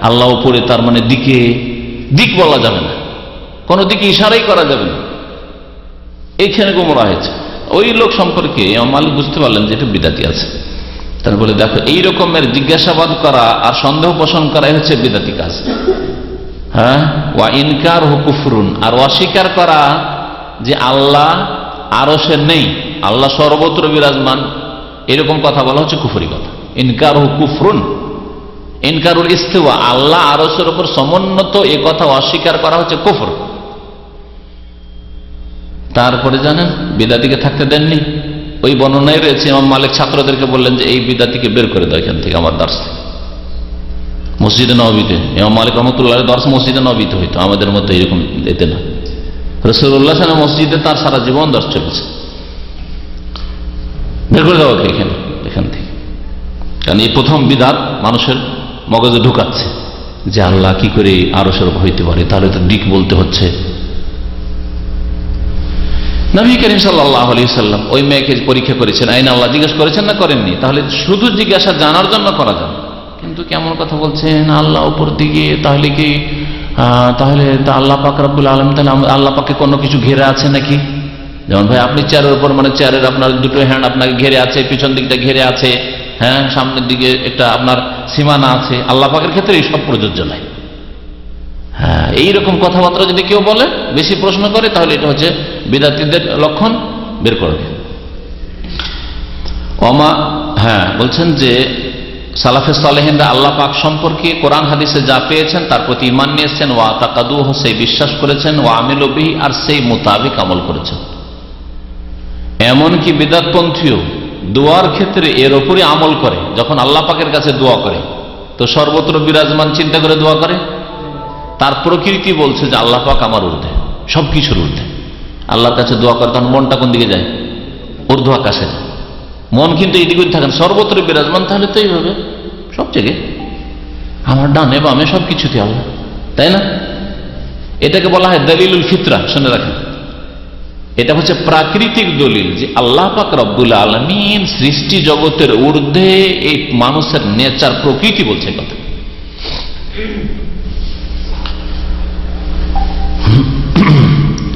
আল্লাহ উপরে, তার মানে দিকে, দিক বলা যাবে না, কোন দিকে ইশারাই করা যাবে না, এইখানে গুমরা হয়েছে। ওই লোক সম্পর্কে ইমাম মালিক বুঝতে পারলেন যে এটা বিদাতি আছে। তারপরে দেখো এই রকমের জিজ্ঞাসাবাদ করা আর সন্দেহ পোষণ করাই হচ্ছে বিদাতি কাজ। হ্যাঁ, ওয়া ইনকার হু কুফরুন, আর অস্বীকার করা যে আল্লাহ আরশে নেই, আল্লাহ সর্বত্র বিরাজমান, এরকম কথা বলা হচ্ছে কুফরি কথা। ইনকার হু কুফরুন, ইনকারুল ইস্তিওয়া, আল্লাহ আরশের উপর সমুন্নত, এ কথা অস্বীকার করা হচ্ছে কুফর। তারপরে জানেন বিদাতিকে থাকতে দেননি, ওই বর্ণনায় রয়েছে ইমাম মালিক ছাত্রদেরকে বললেন যে এই বিদাতিকে বের করে দাও এখান থেকে, আমার দর্শ থেকে। মসজিদে নববীতে ইমাম মালিক রহমতুল্লাহ দর্শ মসজিদে নববীতে হইতো, আমাদের মতো এরকম এতে না। রাসূলুল্লাহ সাল্লাল্লাহু আলাইহি ওয়াসাল্লাম মসজিদে তার সারা জীবন দর্শ চলেছে, বের করে দাও এখান থেকে। কারণ এই প্রথম বিদাত মানুষের মগজে ঢুকাচ্ছে যে আল্লাহ কি করে আরশের উপর হইতে পারে, তাহলে তো দিক বলতে হচ্ছে। নবী করিম সাল্লাল্লাহু আলাইহি ওয়াসাল্লাম ওই মেয়েকে পরীক্ষা করেছেন, আইন আল্লাহ জিজ্ঞেস করেছেন না করেননি? তাহলে শুধু জিজ্ঞাসা জানার জন্য করা যায়, কিন্তু কেমন কথা বলছেন আল্লাহ উপর দিকে, তাহলে কি তাহলে তা আল্লাহ পাক রব্বুল আলামিন, তাহলে আল্লাহ পাকে কোনো কিছু ঘেরে আছে নাকি? যেমন ভাই আপনি চেয়ারের উপর, মানে চেয়ারের আপনার দুটো হ্যান্ড আপনাকে ঘেরে আছে, পিছন দিকটা ঘেরে আছে, হ্যাঁ, সামনের দিকে একটা আপনার সীমানা আছে, আল্লাহ পাকের ক্ষেত্রে এইসব প্রযোজ্য নাই। হ্যাঁ, এইরকম কথাবার্তা যদি কেউ বলে, বেশি প্রশ্ন করে, তাহলে এটা হচ্ছে বিদাতীদের লক্ষণ, বের করবে। ওমা, হ্যাঁ, বলছেন যে সালাফে সালেহিনরা আল্লাহ পাক সম্পর্কে কোরআন হাদিসে যা পেয়েছেন তার প্রতি ঈমান নিয়েছেন, ওয়া তাকাদুহু, সেই বিশ্বাস করেছেন, ওয়া আমিলু বিহি, আর সেই মোতাবেক আমল করেছেন। এমনকি বিদআতপন্থীও দোয়ার ক্ষেত্রে এর উপরে আমল করে। যখন আল্লাহ পাকের কাছে দোয়া করে তো সর্বত্র বিরাজমান চিন্তা করে দোয়া করে, তার প্রকৃতি বলছে যে আল্লাহ পাক আমার ঊর্ধ্বে, সবকিছুর ঊর্ধ্বে। আল্লাহর কাছে দোয়া করে তখন মনটা কোন দিকে যায়? ঊর্ধ্ব আকাশে। মন কিন্তু এইদিকে থাকেন, সর্বত্র বিরাজমান, তাহলে তো এইভাবে সব জায়গায় আমার ডানে বামে সবকিছুতে আল্লাহ, তাই না? এটাকে বলা হয় দলিলুল ফিতরা। শুনে রাখেন, এটা হচ্ছে প্রাকৃতিক দলিল যে আল্লাহ পাক রব্বুল আলামিন সৃষ্টি জগতের ঊর্ধ্বে, এই মানুষের নেচার, প্রকৃতি বলছে কথা।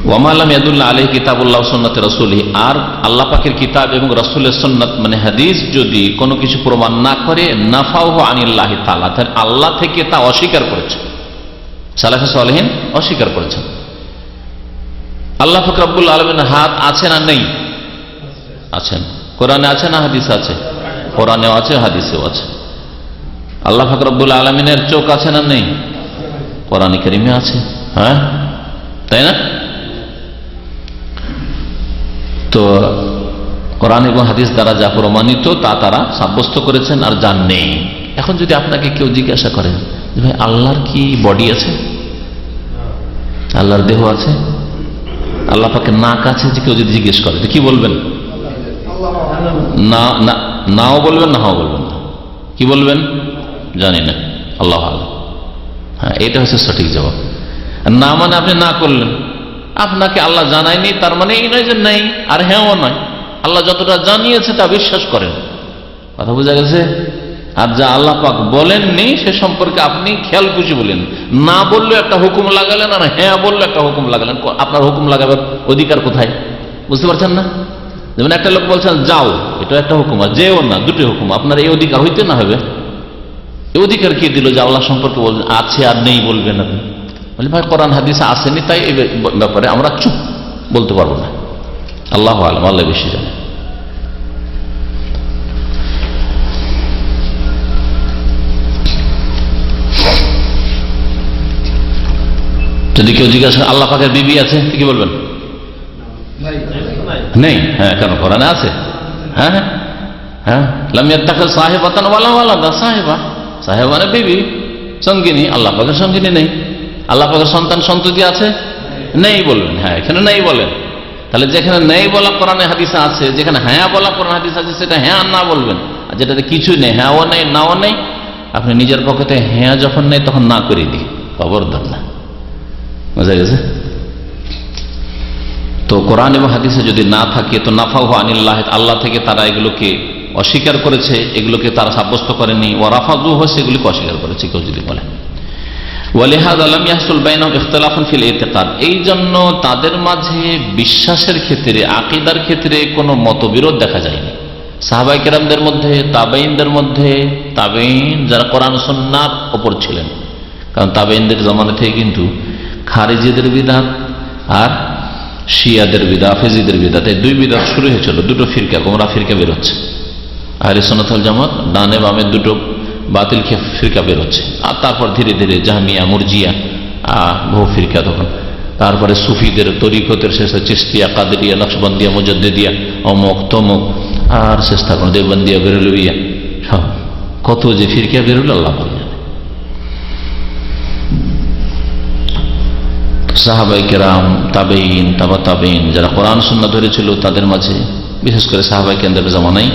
ওয়া মা লাম ইয়াদুল্লা আলাইহি কিতাবুল্লাহ সুন্নাতে রাসূলিহি, আর আল্লাহ পাকের কিতাব এবং রাসূলের সুন্নাত মানে হাদিস যদি কোনো কিছু প্রমাণ না করে, নাফাউহু আনিল্লাহি তাআলা, তাহলে আল্লাহ থেকে তা অস্বীকার করেছে। সালাফে সালেহিন অস্বীকার করেছেন। আল্লাহ পাক রব্বুল আলামিনের হাত আছে না নেই? আছেন। কোরআনে আছে না হাদিসে আছে? কোরআনেও আছে, হাদিসেও আছে। আল্লাহ পাক রব্বুল আলামিনের চোখ আছে না নেই? কোরআন কারীমে আছে, হ্যাঁ তাই না? তো কোরআন এবং হাদিস দ্বারা যা প্রমাণিত তা তারা সাব্যস্ত করেছেন, আর যা নেই। এখন যদি আপনাকে কেউ জিজ্ঞাসা করেন যে ভাই আল্লাহর কি বডি আছে, আল্লাহর দেহ আছে, আল্লাহ পাকের নাক আছে, যে কেউ যদি জিজ্ঞেস করে কি বলবেন? না, নাও বলবেন, নাও বলবেন না। কি বলবেন? জানি না, আল্লাহ আল্লাহ। হ্যাঁ, এটা হচ্ছে সঠিক জবাব। না মানে আপনি না করলেন, আপনাকে আল্লাহ জানায়নি, তার মানে এই নয় যে নেই, আর হ্যাঁও নয়। আল্লাহ যতটা জানিয়েছে তা বিশ্বাস করেন, কথা বোঝা গেছে? আর যা আল্লাহ পাক বলেননি সে সম্পর্কে আপনি খেয়াল খুশি বলেন। না বললে একটা হুকুম লাগালেন, আর হ্যাঁ বললে একটা হুকুম লাগালেন। আপনার হুকুম লাগাবার অধিকার কোথায়? বুঝতে পারছেন না? যেমন একটা লোক বলছেন যাও, এটা একটা হুকুম, আর যেও না, দুটি হুকুম। আপনার এই অধিকার হইতে না হবে? এই অধিকার কে দিল যে আল্লাহ সম্পর্কে বলছেন আছে আর নেই বলবেন আপনি? বলে ভাই কোরআন হাদিসে আসেনি, তাই এই ব্যাপারে আমরা চুপ, বলতে পারবো না। আল্লাহ আলম, আল্লাহ বেশি জানে। যদি কেউ জিজ্ঞাসা করে আল্লাহ পাকের বিবি আছে, কি বলবেন? নেই। হ্যাঁ, কেন? কোরআনে আছে। হ্যাঁ হ্যাঁ, লাম ইয়াত্তাখিয সাহিবাতান ওয়ালা ওয়ালাদা। সাহিবা, সাহেব মানে বিবি, সঙ্গিনী। আল্লাহ পাকের সঙ্গিনী নেই। আল্লাহ পাকের সন্তান সন্ততি আছে? নেই বলবেন। হ্যাঁ, এখানে নেই বলেন। তাহলে যেখানে নেই বলা কোরআনে হাদিসে আছে, যেখানে হ্যাঁ বলা কোরআন হাদিসে আছে, সেটা হ্যাঁ আর না বলবেন। আর যেটাতে কিছুই নেই, হ্যাঁও নেই নাও নেই, আপনি নিজের পক্ষে হ্যাঁ যখন নেই তখন না করে দিই, খবরদার না। বোঝা গেছে? তো কোরআন এবং হাদিসে যদি না থাকে তো নাফাহু আনিল্লাহ, আল্লাহ থেকে তারা এগুলোকে অস্বীকার করেছে, এগুলোকে তারা সাব্যস্ত করেনি। ওয়া রাফাযুহু, সেগুলিকে অস্বীকার করেছে কেউ যদি বলে। ওয়ালিহাযা লাম ইয়াহসুল বাইনাহুম ইখতিলাফুন ফিল ইতিকাদ, এই জন্য তাদের মাঝে বিশ্বাসের ক্ষেত্রে, আকীদার ক্ষেত্রে কোনো মতবিরোধ দেখা যায়নি। সাহাবায়ে কেরামদের মধ্যে, তাবেঈনদের মধ্যে, তাবেঈন যারা কোরআন সুন্নাহর উপর ছিলেন, কারণ তাবেঈনদের জামানা থেকে কিন্তু খারিজিদের বিদআত আর শিয়াদের বিদআত, হাফেজিদের বিদআত, এই দুই বিদআত শুরু হয়েছিল। দুটো ফিরকা, গোমরাহ ফিরকা বের হচ্ছে। আহলে সুন্নাত ওয়াল জামাত ডানে বামে দুটো বাতিল ফিরকা বের হচ্ছে। আর তারপর ধীরে ধীরে জাহমিয়া, মুরজিয়া, বহু ফিরকা তখন। তারপরে সুফিদের, তরিকতের শেষে চিশতিয়া, কাদেরিয়া, নকশবন্দিয়া, মুজাদ্দিদিয়া, অমুক তমুক, আর শেষ তখন দেওবন্দিয়া, বেরেলভিয়া, সব কত যে ফিরকা বেরোল আল্লাহ জানে। সাহাবায়ে কেরাম, তাবেঈন, তাবা তাবেঈন যারা কোরআন সুন্নাহ ধরেছিল, তাদের মাঝে বিশেষ করে সাহাবায়ে কেরামদের জামানায়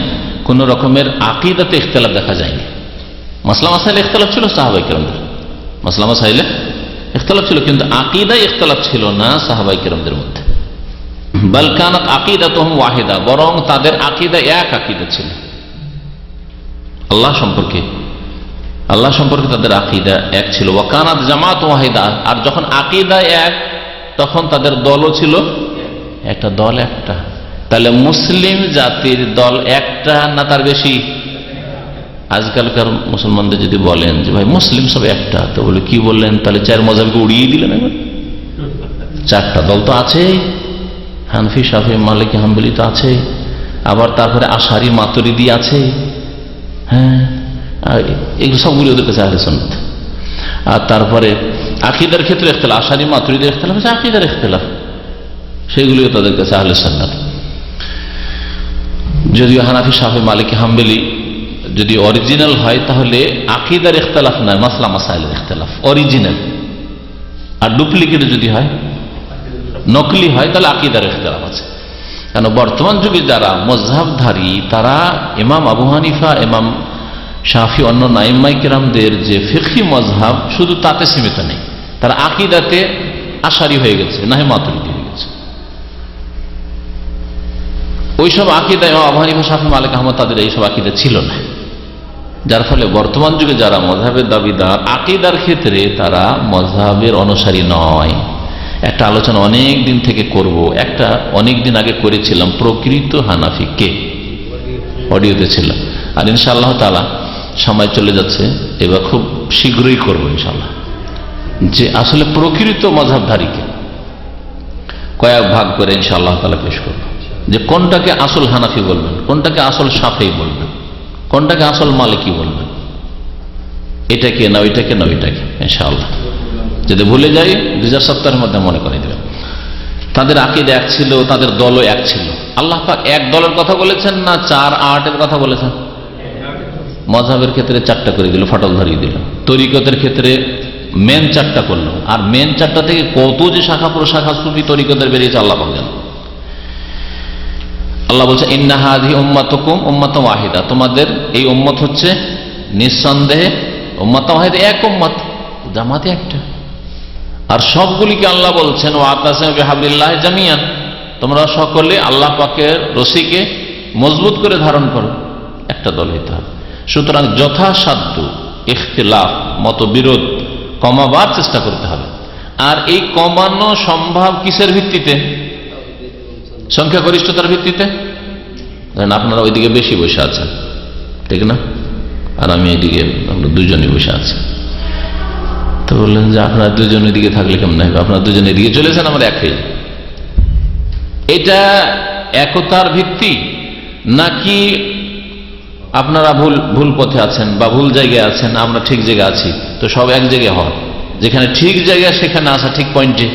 কোন রকমের আকীদাতে ইখতিলাফ দেখা যায়নি। মাসলা মাসাইলে ইখতিলাফ ছিল সাহাবায়ে কেরামদের, মাসলা মাসাইলে ইখতিলাফ ছিল, কিন্তু আকীদায় ইখতিলাফ ছিল না সাহাবায়ে কেরামদের মধ্যে। বাল কানাত আকীদাতুহুম ওয়াহিদা, বরং তাদের আকীদা এক আকীদা ছিল। আল্লাহ সম্পর্কে তাদের আকীদা এক ছিল। ওয়া কানাত জামাত ওয়াহিদা, আর যখন আকীদা এক তখন তাদের দলও ছিল একটা, দল একটা। তাহলে মুসলিম জাতির দল একটা না তার বেশি? আজকালকার মুসলমানদের যদি বলেন যে ভাই মুসলিম সব একটা, তো বলে কি বললেন? তাহলে চার মাযহাবকে উড়িয়ে দিলেন একবার। চারটা দল তো আছে, হানফি, শাফি, মালিকি, হাম্বলি তো আছে, আবার তারপরে আশারি, মাতুরিদি আছে। হ্যাঁ, এগুলো সবগুলি ওদের কাছে আহলে সুন্নাত। আর তারপরে আকীদার ক্ষেত্রে ইখতিলাফ, আশারি, মাতুরিদির ইখতিলাফ আছে, আকীদার ইখতিলাফ, সেগুলিও তাদের কাছে আহলে সুন্নাত। যদিও হানাফি, শাফি, মালিকি, হাম্বলি যদি অরিজিনাল হয় তাহলে আকীদার ইখতিলাফ নয়, মাসলা মাসাইলের ইখতিলাফ অরিজিনাল। আর ডুপ্লিকেট যদি হয়, নকলি হয়, তাহলে আকীদার ইখতিলাফ আছে। কারণ বর্তমান যুগে যারা মযহাবধারী, তারা ইমাম আবু হানিফা, ইমাম শাফি, অন্য আইম্মায়ে কেরামদের যে ফিকহি মযহাব শুধু তাতে সীমিত নেই, তারা আকীদাতে আশারি হয়ে গেছে, না হয় মাতুরিদি হয়ে গেছে। ওইসব আকীদা ইমাম আবু হানিফা, শাফি, মালিক, আহমদ তাদের এইসব আকীদা ছিল না। যার ফলে বর্তমান যুগে যারা মযহাবের দাবিদার, আকীদার ক্ষেত্রে তারা মযহাবের অনুসারী নয়। একটা আলোচনা অনেক দিন থেকে করব, একটা অনেক দিন আগে করেছিলাম, প্রকৃত হানাফি কে, অডিওতে ছিল। আর ইনশাআল্লাহ তাআলা সময় চলে যাচ্ছে, এবার খুব শীঘ্রই করব ইনশাআল্লাহ, যে আসলে প্রকৃত মযহাবধারীকে কয়েক ভাগ করে ইনশাআল্লাহ তাআলা পেশ করব, যে কোনটাকে আসল হানাফি বলবেন, কোনটাকে আসল শাফেঈ বলবেন, কোনটাকে আসল মালিক কি বলবেন, এটাকে না ওইটাকে না ওইটাকে, ইনশাআল্লাহ। যদি ভুলে যাই 2070-এর মধ্যে মনে করে দেবেন। তাদের আকীদা এক ছিল, তাদের দলও এক ছিল। আল্লাহ পাক এক দলের কথা বলেছেন না 4-8-এর কথা বলেছেন? মযহাবের ক্ষেত্রে 4টা করে দিল, ফাটল ধরিয়ে দিল। তরিকতের ক্ষেত্রে মেন 4টা করলো, আর মেন 4টা থেকে কত যে শাখা প্রশাখা সুফি তরিকতের বেরিয়েছে আল্লাহ পাক জানেন। আল্লাহ বলছে ইন্না হাযিহি উম্মাতুকুম উম্মাতুন ওয়াহিদা, তোমাদের এই উম্মত হচ্ছে নিঃসন্দেহে উম্মাতুন ওয়াহিদা, এক উম্মত, জামাতে একটা। আর সবগুলিকে আল্লাহ বলছেন ওয়াতাসিমু বিহাবলিল্লাহি জামিআন, তোমরা সকলে আল্লাহ পাকের রশিকে মজবুত করে ধারণ করো, একটা দল হইতে হবে। সুতরাং যথাসাধ্য ইখতিলাফ, মতবিরোধ কমাবার চেষ্টা করতে হবে। আর এই কমানো সম্ভব কিসের ভিত্তিতে? সংখ্যাগরিষ্ঠতার ভিত্তিতে। আপনারা ওইদিকে বেশি বসে আছেন, ঠিক না? আর আমি এইদিকে, আমরা দুজনই বসে আছি। তো বললেন যে আপনারা দুজন ওইদিকে থাকলে কেমন হবে, আপনারা দুজন এদিকে চলেছেন, আমরা একই। এটা একতার ভিত্তি, নাকি আপনারা ভুল পথে আছেন বা ভুল জায়গায় আছেন, আমরা ঠিক জায়গায় আছি? তো সব এক জায়গায় হওয়া, যেখানে ঠিক জায়গায় সেখানে আসা, ঠিক পয়েন্টে,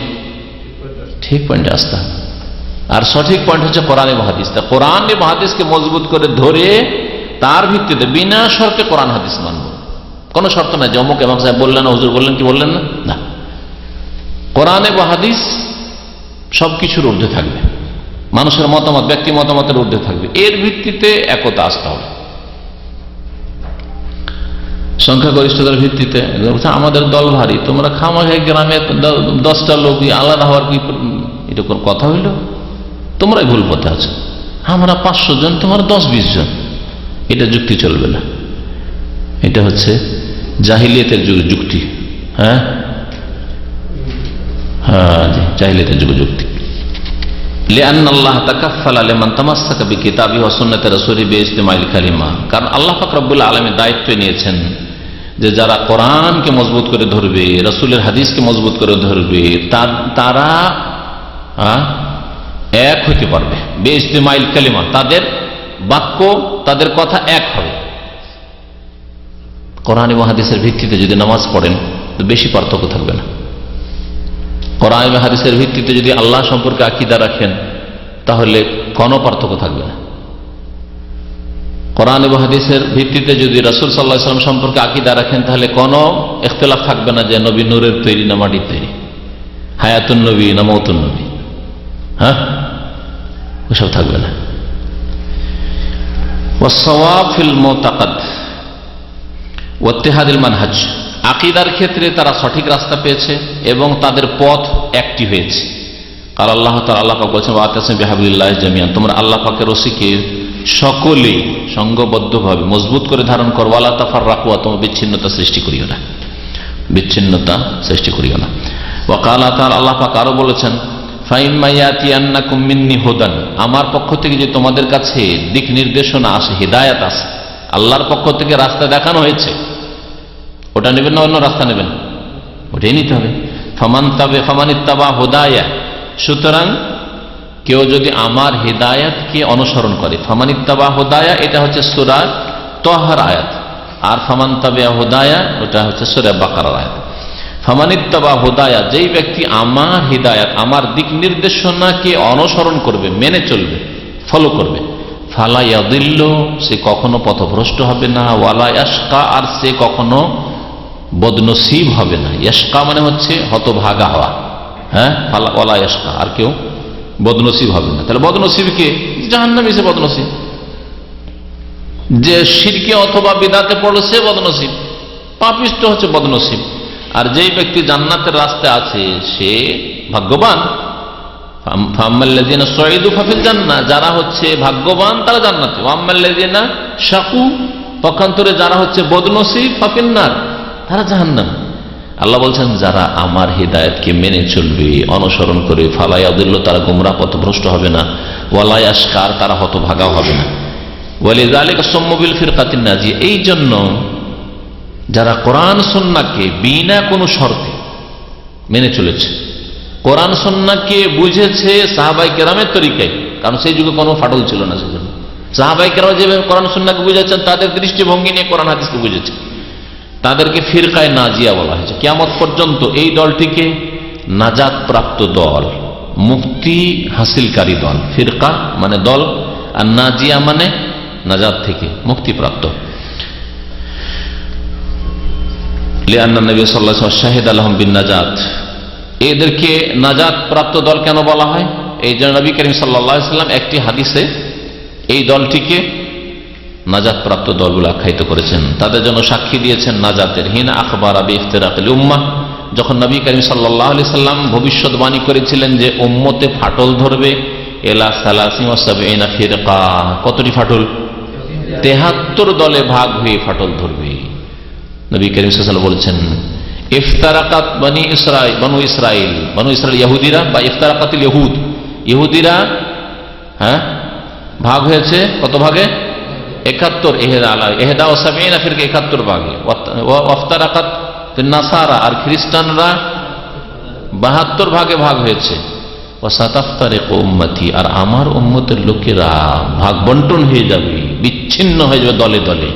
ঠিক পয়েন্টে আসতে হবে। আর সঠিক পয়েন্ট হচ্ছে কোরআন এবং হাদিস। তা কোরআন এবং হাদিসকে মজবুত করে ধরে তার ভিত্তিতে বিনা শর্তে কোরআন হাদিস মানব, কোন শর্ত নাই যে অমুক ইমাম সাহেব বললেন, হুজুর বললেন, কি বললেন না, না। কোরআন এবং হাদিস সবকিছুর ঊর্ধ্বে থাকবে, মানুষের মতামত, ব্যক্তি মতামতের ঊর্ধ্বে থাকবে। এর ভিত্তিতে একতা আসতে হবে। সংখ্যাগরিষ্ঠতার ভিত্তিতে আমাদের দল ভারী, তোমরা খামাখাই গ্রামে 10টা লোক আলাদা হওয়ার কি এটা কোন কথা হইল? তোমরাই ভুল পথে আছো, আমরা 500 জন, তোমরা 10-20 জন, এটা যুক্তি চলবে না। এটা হচ্ছে জাহিলিয়াতের যুক্তি। হ্যাঁ, জাহিলিয়াতের যুক্তি। লিআন্না আল্লাহ তাকাফফালা লিমান তামাসসাকা বিকিতাবিহি ওয়া সুন্নাতি রাসূলিহি বিইজতিমাইল কালিমা, কারণ আল্লাহ পাক রব্বুল আলামিন দায়িত্ব নিয়েছেন যে যারা কোরআনকে মজবুত করে ধরবে, রাসূলের হাদিসকে মজবুত করে ধরবে, তারা এক হইতে পারবে। বিইজতিমাইল কালিমা, তাদের বাক্য, তাদের কথা এক হবে। কোরআন এবং হাদিসের ভিত্তিতে যদি নামাজ পড়েন তো বেশি পার্থক্য থাকবে না। কোরআন এবং হাদিসের ভিত্তিতে যদি আল্লাহ সম্পর্কে আকীদা রাখেন তাহলে কোনো পার্থক্য থাকবে না। কোরআন এবং হাদিসের ভিত্তিতে যদি রাসূল সাল্লাল্লাহু আলাইহি ওয়াসাল্লাম সম্পর্কে আকীদা রাখেন তাহলে কোনো ইখতিলাফ থাকবে না যে নবী নূরের তৈরি না মাটির তৈরি, হায়াতুন নবী না মওতুন নবী, হ্যাঁ, ওসব থাকবে না। ওয়াস-সাওয়াব ফিল মুতাকাদ ওয়া ইত্তিহাদিল মানহাজ, আকীদার ক্ষেত্রে তারা সঠিক রাস্তা পেয়েছে এবং তাদের পথ একটি হয়েছে। আর আল্লাহ তাআলা, আল্লাহ পাক বলেছেন ওয়াতাসিমু বিহাবলিল্লাহি জামিআন, তোমরা আল্লাহ পাকের রশিকে সকলেই সংঘবদ্ধভাবে মজবুত করে ধারণ করো। ওয়ালা তাফাররাকু, তোমরা বিচ্ছিন্নতা সৃষ্টি করিও না, বিচ্ছিন্নতা সৃষ্টি করিও না। ওয়া ক্বালা তাআলা, আল্লাহ পাক আরো বলেছেন ফাইম্মা ইয়াতিয়ান্নাকুম মিন্নি হুদান, আমার পক্ষ থেকে যে তোমাদের কাছে দিক নির্দেশনা আসে, হিদায়াত আসে, আল্লাহর পক্ষ থেকে রাস্তা দেখানো হয়েছে, ওটা নেবেন না অন্য রাস্তা নেবেন? ওটাই নিতে হবে। ফামানিত্তাবা হুদায়া, সুতরাং কেউ যদি আমার হিদায়াতকে অনুসরণ করে, ফামানিত্তাবা হুদায়া এটা হচ্ছে সূরা তাহার আয়াত, আর ফামানতাবা হুদায়া ওটা হচ্ছে সূরা বাকারার আয়াত। ফামানিত্তাবা হুদায়া, যেই ব্যক্তি আমার হিদায়াত, আমার দিক নির্দেশনাকে অনুসরণ করবে, মেনে চলবে, ফলো করবে, ফালা ইয়াদিল্লু, সে কখনো পথভ্রষ্ট হবে না, ওয়ালা ইয়াশকা, আর সে কখনো বদনসিব হবে না। ইয়াশকা মানে হচ্ছে হতভাগা হওয়া, হ্যাঁ, ওয়ালা ইয়াশকা, আর কেউ বদনসিব হবে না। তাহলে বদনসিব কে? জাহান্নামী, সে বদনসিব। যে শিরকে অথবা বিদআতে পড়লো সে বদনসিব, পাপিষ্ঠ হচ্ছে বদনসিব। আর যেই ব্যক্তি জান্নাতের রাস্তায় আছে সে ভাগ্যবান। ফাম্মাল্লাযিনা সুঈদু ফাফিল জান্নাহ, যারা হচ্ছে ভাগ্যবান তারা জান্নাতে। ওয়াম্মাল্লাযিনা শাকু, পক্ষান্তরে যারা হচ্ছে বদনসিব, ফাফিন নার, তারা জাহান্নামে। আল্লাহ বলছেন যারা আমার হিদায়াতকে মেনে চলবে, অনুসরণ করে, ফালা ইয়াদিল্লু, তারা গোমরাহ পথভ্রষ্ট হবে না, ওয়ালা ইয়াশকা, তারা হতভাগা হবে না। ওয়ালিযালিকা সুম্মু বিল ফিরকাতিন নাজিয়া, এই জন্য যারা কোরআন সুন্নাহকে বিনা কোনো শর্তে মেনে চলেছে, কোরআন সুন্নাহকে বুঝেছে সাহাবায়ে কেরামের তরিকায়, কারণ সেই যুগে কোনো ফাটল ছিল না, সেজন্য সাহাবায়ে কেরাম যেভাবে কোরআন সুন্নাহকে বুঝেছেন, তাদের দৃষ্টিভঙ্গি নিয়ে কোরআন হাদিসকে বুঝেছে, তাদেরকে ফিরকায়ে নাজিয়া বলা হয়েছে। কিয়ামত পর্যন্ত এই দলটিকে নাজাত প্রাপ্ত দল, মুক্তি হাসিলকারী দল। ফিরকা মানে দল, আর নাজিয়া মানে নাজাত থেকে মুক্তিপ্রাপ্ত। লিআন্না নবী সাল্লাল্লাহু আলাইহি ওয়াসাল্লাম শাহিদা লাহুম বিন নাজাত, এদেরকে নাজাত প্রাপ্ত দল কেন বলা হয়? এই জন্য নবী করিম সাল্লাল্লাহু আলাইহি ওয়াসাল্লাম একটি হাদিসে এই দলটিকে নাজাত প্রাপ্ত দল বলে আখ্যায়িত করেছেন। তাদের জন্য সাক্ষী দিয়েছেন নাজাতের। হিনা আখবারা বিইফতিরাকিল উম্মাহ, যখন নবী করিম সাল্লাল্লাহু আলাইহি সাল্লাম ভবিষ্যৎবাণী করেছিলেন যে উম্মতে ফাটল ধরবে, ইলা 73 ফিরকা, কতটি ফাটল? 73 দলে ভাগ হয়ে ফাটল ধরবে। নবী করিম সাল্লাল্লাহু আলাইহি ওয়াসাল্লাম বলেছেন ইফতারাকাত বনি ইসরাইল, বনু ইসরাইল, বনু ইসরাইল ইহুদিরা বা ইফতারাকাতিল ইহুদ, ইহুদিরা ভাগ হয়েছে কত ভাগে? 71। এহেদা ও সাবিনা ফিরকা 71 ভাগে। ওয়াফতারাকাত নাসারা, আর খ্রিস্টানরা 72 ভাগে ভাগ হয়েছে। ওয়াসাতাফতারিকু উম্মতি, আর আমার উম্মতের লোকেরা ভাগ বন্টন হয়ে যাবে, বিচ্ছিন্ন হয়ে যাবে দলে দলে।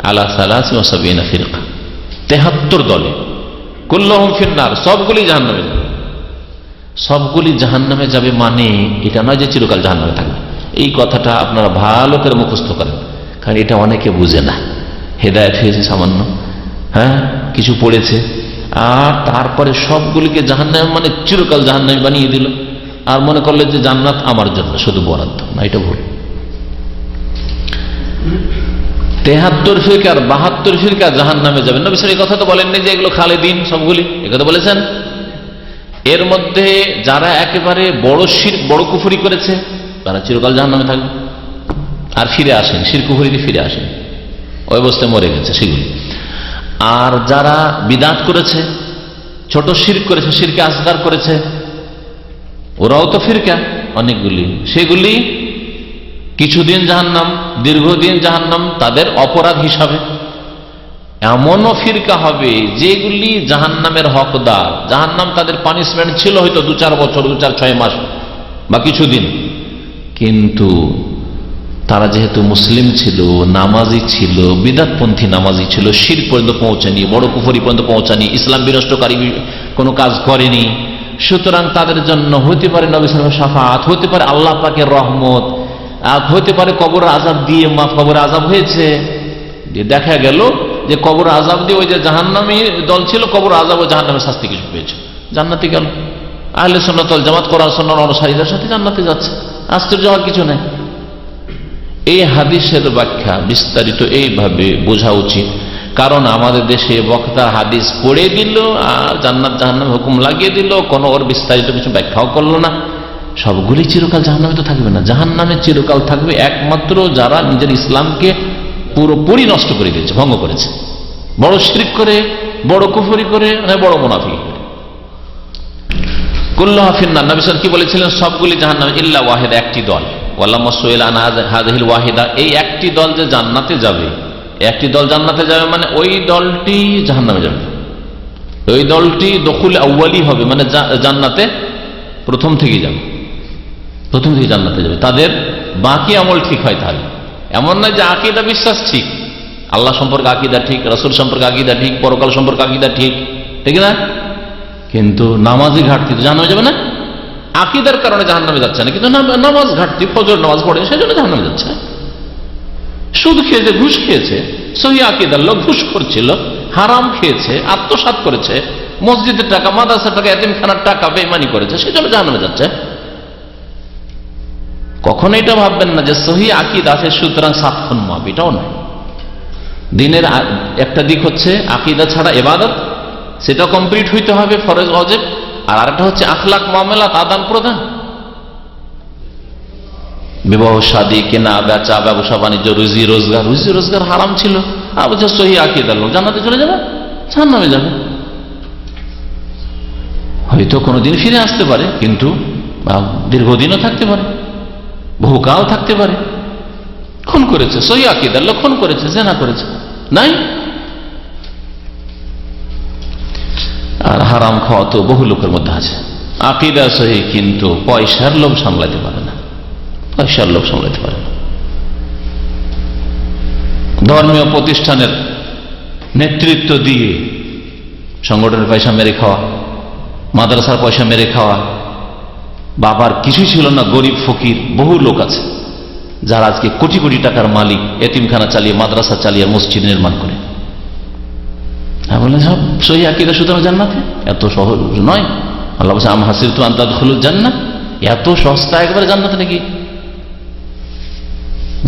আলা 73 ফিরকা, 73 দলে। কুল্লুহুম ফিন্নার, সবগুলি জাহান্নামে যাবে। সবগুলি জাহান্নামে যাবে মানে এটা নয় যে চিরকাল জাহান্নামে থাকবে। এই কথাটা আপনারা ভালো করে মুখস্থ করেন, কারণ এটা অনেকে বুঝে না। হেদায়েত হয়েছে সামান্য, কিছু পড়েছে, আর তারপরে সবগুলিকে জাহান্নামে মানে চিরকাল জাহান্নামে বানিয়ে দিল, আর মনে করলে যে জান্নাত আমার জন্য শুধু বরাদ্দ। না, এটা ভুল। 73 ফিরকা আর 72 ফিরকা জাহান্নামে যাবেন। নবী সাল্লাল্লাহু আলাইহি ওয়াসাল্লাম এই কথা তো বলেননি যে এগুলো খালেদিন সবগুলি, এ কথা বলেছেন। এর মধ্যে যারা একেবারে বড় শিরক, বড় কুফরি করেছে, তারা চিরকাল জাহান্নামে থাকবে, আর ফিরে আসেন, শিরক কুফরিতে ফিরে আসেন, ওই অবস্থায় মরে গেছে সেগুলি। আর যারা বিদআত করেছে, ছোট শিরক করেছে, শিরকে আসগার করেছে, ওরাও তো ফিরকা অনেকগুলি, সেগুলি কিছুদিন জাহান্নাম, দীর্ঘদিন জাহান্নাম তাদের অপরাধ হিসাবে। এমনও ফিরকা হবে যেগুলি জাহান্নামের হকদার, জাহান্নাম তাদের পানিশমেন্ট ছিল হয়তো 2-4 বছর, 2-4-6 মাস বা কিছুদিন, কিন্তু তারা যেহেতু মুসলিম ছিল, নামাজি ছিল, বিদআতপন্থী নামাজি ছিল, শিরক পর্যন্ত পৌঁছানি, বড় কুফরি পর্যন্ত পৌঁছানি, ইসলাম বিনষ্টকারী কোনো কাজ করেনি, সুতরাং তাদের জন্য হতে পারে নবী সাল্লাল্লাহু আলাইহি ওয়াসাল্লাম শাফাআত, হতে পারে আল্লাহ পাকের রহমত, হতে পারে কবর আযাব দিয়ে মাফ, কবর আযাব হয়েছে। দেখা গেল যে কবর আযাব দিয়ে ওই যে জাহান্নামী দল ছিল, কবর আযাব ও জাহান্নামের শাস্তি কিছু পেয়েছে, জান্নাতে গেল। আহলে সুন্নাত ওয়াল জামাত কোরআন সুন্নাহর অনুসারীদের সাথে জান্নাতে যাচ্ছে, আশ্চর্য হওয়ার কিছু নেই। এই হাদিসের ব্যাখ্যা বিস্তারিত এইভাবে বোঝা উচিত, কারণ আমাদের দেশে বক্তা হাদিস পড়ে দিল আর জান্নাত জাহান্নাম হুকুম লাগিয়ে দিল, কোনো ওর বিস্তারিত কিছু ব্যাখ্যাও করলো না। সবগুলি চিরকাল জাহান্নামে তো থাকবে না, জাহান্নামে চিরকাল থাকবে একমাত্র যারা নিজের ইসলামকে পুরোপুরি নষ্ট করে দিয়েছে, ভঙ্গ করেছে, বড় শিরক করে, বড় কুফরি করে, বড় মুনাফিক করে। কুল্লুহা ফিন্নার, নবী সাল্লাল্লাহু আলাইহি ওয়াসাল্লাম কি বলেছিলেন? সবগুলি জাহান্নামে ইল্লা ওয়াহিদা, একটি দল। ওয়ালাম্মা সুইলা আন হাযিহিল ওয়াহিদা, এই একটি দল যে জান্নাতে যাবে, একটি দল জান্নাতে যাবে মানে ওই দলটি জাহান্নামে যাবে। ওই দলটি দখুল আউয়ালি হবে, মানে জান্নাতে প্রথম থেকেই যাবে, প্রথম থেকে জান্নাতে যাবে। তাদের বাকি আমল ঠিক হয়। তাহলে এমন নয় যে আকীদা বিশ্বাস ঠিক, আল্লাহ সম্পর্কে আকীদা ঠিক, রাসূল সম্পর্কে আকীদা ঠিক, পরকাল সম্পর্কে আকীদা ঠিক, ঠিক না, কিন্তু নামাজি ঘাটতি তো জাহান্নামে যাবে না। আকীদার কারণে জাহান্নামে যাচ্ছে না, কিন্তু নামাজ ঘাটতি, ফজর নামাজ পড়ে সেজন্য জাহান্নামে যাচ্ছে। সুদ খেয়েছে, ঘুষ খেয়েছে, সহি আকীদার লোক, ঘুষখোর ছিল, হারাম খেয়েছে, আত্মসাৎ করেছে, মসজিদের টাকা, মাদ্রাসার টাকা, এতিমখানার টাকা বেঈমানি করেছে, সেজন্য জাহান্নামে যাচ্ছে। কখনো এটা ভাববেন না যে সহি আকীদা আছে সুতরাং 7 খুন মাফ, এটাও নয়। দিনের একটা দিক হচ্ছে আকীদা ছাড়া ইবাদত, সেটা কমপ্লিট হইতে হবে, ফরজ ওয়াজিব। আর আরেকটা হচ্ছে আখলাক, মামলাত, আদান প্রদান, বিবাহ শাদী, কেনা বেচা, ব্যবসা বাণিজ্য, রুজি রোজগার। রুজি রোজগার হারাম ছিল, আর বলছে সহি আকীদার লোক জান্নাতে চলে যাবে, জাহান্নামে যাবে। হয়তো কোনোদিন ফিরে আসতে পারে, কিন্তু দীর্ঘদিনও থাকতে পারে, বহুকাল থাকতে পারে। খুন করেছে, সহি আকীদার লোক, খুন করেছে, জিনা করেছে, নাই। আর হারাম খাওয়া তো বহু লোকের মধ্যে আছে, আকীদা সহি কিন্তু পয়সার লোভ সামলাতে পারে না, পয়সার লোভ সামলাতে পারে না। ধর্মীয় প্রতিষ্ঠানের নেতৃত্ব দিয়ে সংগঠনের পয়সা মেরে খাওয়া, মাদ্রাসার পয়সা মেরে খাওয়া। বাবার কিছুই ছিল না, গরিব ফকির বহু লোক আছে যারা আজকে কোটি কোটি টাকার মালিক, এতিমখানা চালিয়ে, মাদ্রাসা চালিয়ে, মসজিদ নির্মাণ করে। বলেন সব সহি আকীদা সুতরাং জান্নাতে, এত সহজ নয়। আল্লাহ বলছে আম হাসিবতুম আন তাদখুলুল জান্নাহ, এত সস্তা একবারে জান্নাতে নাকি?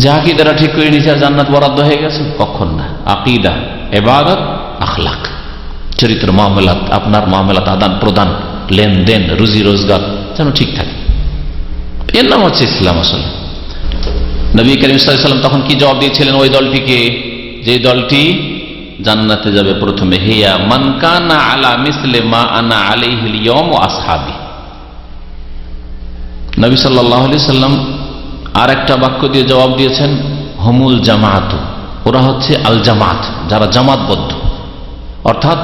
যে আকীদাটা ঠিক করে নিয়েছে আর জান্নাত বরাদ্দ হয়ে গেছে, কখন না। আকীদা, ইবাদত, আখলাক, চরিত্র, মামলাত, আপনার মামলাত, আদান প্রদান, লেনদেন, রুজি রোজগার যেন ঠিক থাকে, এর নাম হচ্ছে ইসলাম। আসলে নবী করিম সাল্লাল্লাহু আলাইহি ওয়াসাল্লাম তখন কি জবাব দিয়েছিলেন ওই দলটিকে, যে দলটি জান্নাতে যাবে প্রথমে? হিয়া মান কানা আলা মিসলি মা আনা আলাইহিল ইয়াওম ওয়া আসহাবি। নবী সাল্লাল্লাহু আলাইহি সাল্লাম আর একটা বাক্য দিয়ে জবাব দিয়েছেন, হুমুল জামাত, ওরা হচ্ছে আল জামাত, যারা জামাতবদ্ধ। অর্থাৎ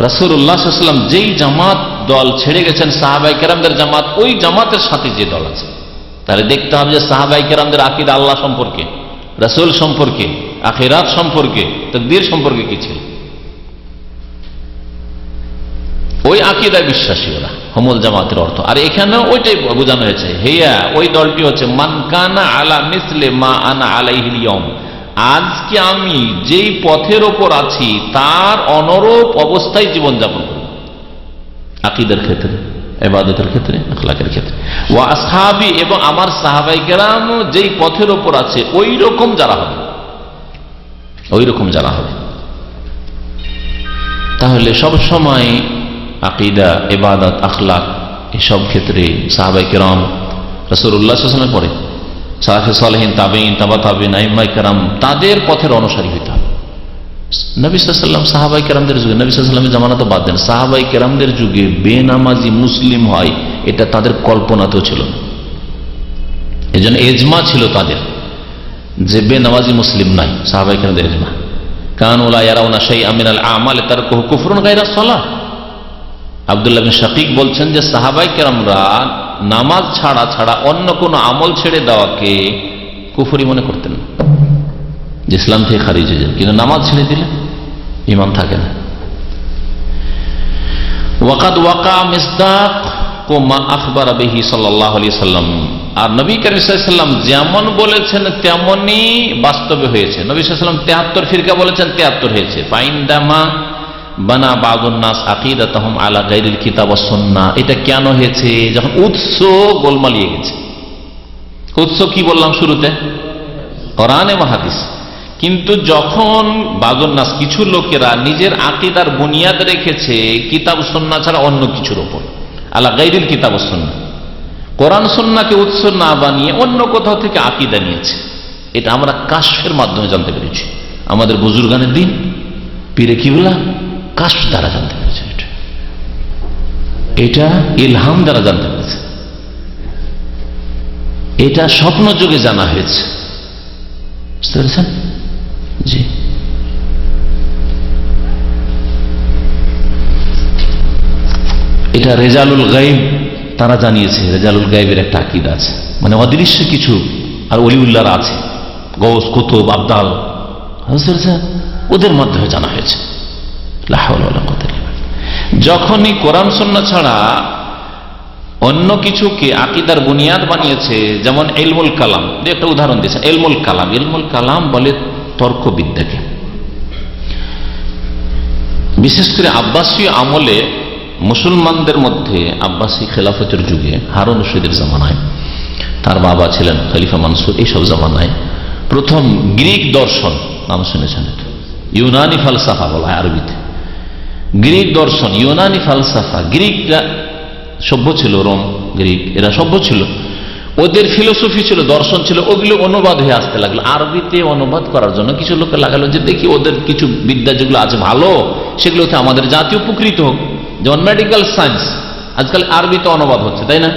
রাসূলুল্লাহ সাল্লাল্লাহু আলাইহি ওয়াসাল্লাম যেই জামাত দল ছেড়ে গেছেন সাহাবায়ে কেরামদের জামাত, ওই জামাতের সাথে যে দল আছে, তাহলে দেখতে হবে যে সাহাবায়ে কেরামদের আকীদা আল্লাহ সম্পর্কে, রাসূল সম্পর্কে, আখিরাত সম্পর্কে, তাকদীর সম্পর্কে কি ছিল, ওই আকীদায় বিশ্বাসী ওরা, হুমুল জামাতের অর্থ। আর এখানেও ওইটাই বোঝানো হয়েছে, হেয়া ওই দলটি হচ্ছে মান কানা আলা মিসলি মা আনা আলাইহিল ইয়াওম, আজকে আমি যেই পথের ওপর আছি তার অনুরূপ অবস্থায় জীবনযাপন করব, আকীদার ক্ষেত্রে, ইবাদতের ক্ষেত্রে, আখলাকের ক্ষেত্রে। ওয়া আসহাবি, এবং আমার সাহাবায়ে কেরাম যেই পথের ওপর আছে ওই রকম যারা হবে, ওই রকম যারা হবে। তাহলে সব সময় আকীদা, ইবাদত, আখলাক এসব ক্ষেত্রে সাহাবায়ে কেরাম, রাসূলুল্লাহ সাল্লাল্লাহু আলাইহি ওয়াসাল্লামের পরে সালাফে সালেহিন, তাবেঈন, তাবা তাবেঈন, আইম্মায়ে কেরাম, তাদের পথের অনুসারী হইতে হবে। নবী সাল্লাল্লাহু আলাইহি ওয়াসাল্লাম সাহাবায়ে কেরামদের যুগে, নবী সাল্লাল্লাহু আলাইহি ওয়াসাল্লামের জামানা তো বাদ দেন, সাহাবায়ে কেরামদের যুগে বেনামাজি মুসলিম হয় এটা তাদের কল্পনাতেও ছিল না। এজন্য ইজমা ছিল তাদের যে বেনামাজি মুসলিম নাই, সাহাবায়ে কেরামদের ইজমা। কানু লা ইয়ারাউনা শাইআম মিনাল আমাল তারকুহু কুফরুন গায়রা সালাহ। আব্দুল্লাহ বিন শাকিক বলছেন যে সাহাবায়ে কেরামরা নামাজ ছাড়া অন্য কোন আমল ছেড়ে দেওয়াকে কুফরি মনে করতেন না, যে ইসলাম থেকে খারিজ হয়ে যায়, কিন্তু নামাজ ছেড়ে দিলে ঈমান থাকে না। ওয়াকাদ ওয়াকা মিসদাক মা আখবারা বিহি সাল্লাল্লাহু আলাইহি সাল্লাম, আর নবী করিম সাল্লাল্লাহু আলাইহি সাল্লাম যেমন বলেছেন তেমনই বাস্তবে হয়েছে। নবী সাল্লাল্লাহু আলাইহি সাল্লাম 73 ফিরকা বলেছেন, 73 হয়েছে। ফাইন্দামা বানা বাযুন নাস আকীদাতাহুম আলা গায়রিল কিতাব ওয়াস সুন্নাহ, এটা কেন হয়েছে? যখন উৎস গোলমালিয়ে গেছে। উৎস কি বললাম শুরুতে? কোরআন এবং হাদিস। কিন্তু যখন বাযুন নাস, কিছু লোকেরা নিজের আকীদার বুনিয়াদ রেখেছে কিতাব সুন্নাহ ছাড়া অন্য কিছুর উপর, আলা গায়রিল কিতাব ওয়াস সুন্নাহ, কোরআন সুন্নাহকে উৎস না বানিয়ে অন্য কোথাও থেকে আকীদা নিয়েছে। এটা আমরা কাশফের মাধ্যমে জানতে পেরেছি। আমাদের বুজুর্গানের দিন পীরে কিবলা কাশফ দ্বারা জানতে পেরেছে, এটা ইলহাম দ্বারা জানতে পেরেছে, এটা স্বপ্ন যুগে জানা হয়েছে। বুঝতে পেরেছেন? জি। এটা রেজালুল গায়ব তারা জানিয়েছে। রেজালুল গায়বের একটা আকীদা আছে, মানে অদৃশ্য কিছু আর ওলিউল্লাহরা আছে, গৌস, কুতুব, আবদাল, ওদের মাধ্যমে জানা হয়েছে। যখনই কোরআন সুন্নাহ ছাড়া অন্য কিছুকে আকীদার বুনিয়াদ বানিয়েছে, যেমন ইলমুল কালাম, একটা উদাহরণ দিয়েছে। ইলমুল কালাম, ইলমুল কালাম বলে তর্কবিদ্যাকে। বিশেষ করে আব্বাসী আমলে মুসলমানদের মধ্যে, আব্বাসী খেলাফতের যুগে, হারুন রশিদের জামানায়, তার বাবা ছিলেন খলিফা মানসুর, এইসব জামানায় প্রথম গ্রিক দর্শন, নাম শুনেছেন, ইউনানি ফালসাফা বলা হয় আরবিতে। গ্রিক দর্শন, ইউনানি ফালসাফা, গ্রিকরা সভ্য ছিল, রোম গ্রিক, এরা সভ্য ছিল, ওদের ফিলোসফি ছিল, দর্শন ছিল, ওগুলো অনুবাদ হয়ে আসতে লাগলো। আরবিতে অনুবাদ করার জন্য কিছু লোকে লাগালো যে দেখি ওদের কিছু বিদ্যা যেগুলো আছে ভালো, সেগুলোতে আমাদের জাতি উপকৃত হোক। যেমন মেডিকেল সায়েন্স আজকাল আরবিতে অনুবাদ হচ্ছে, তাই না?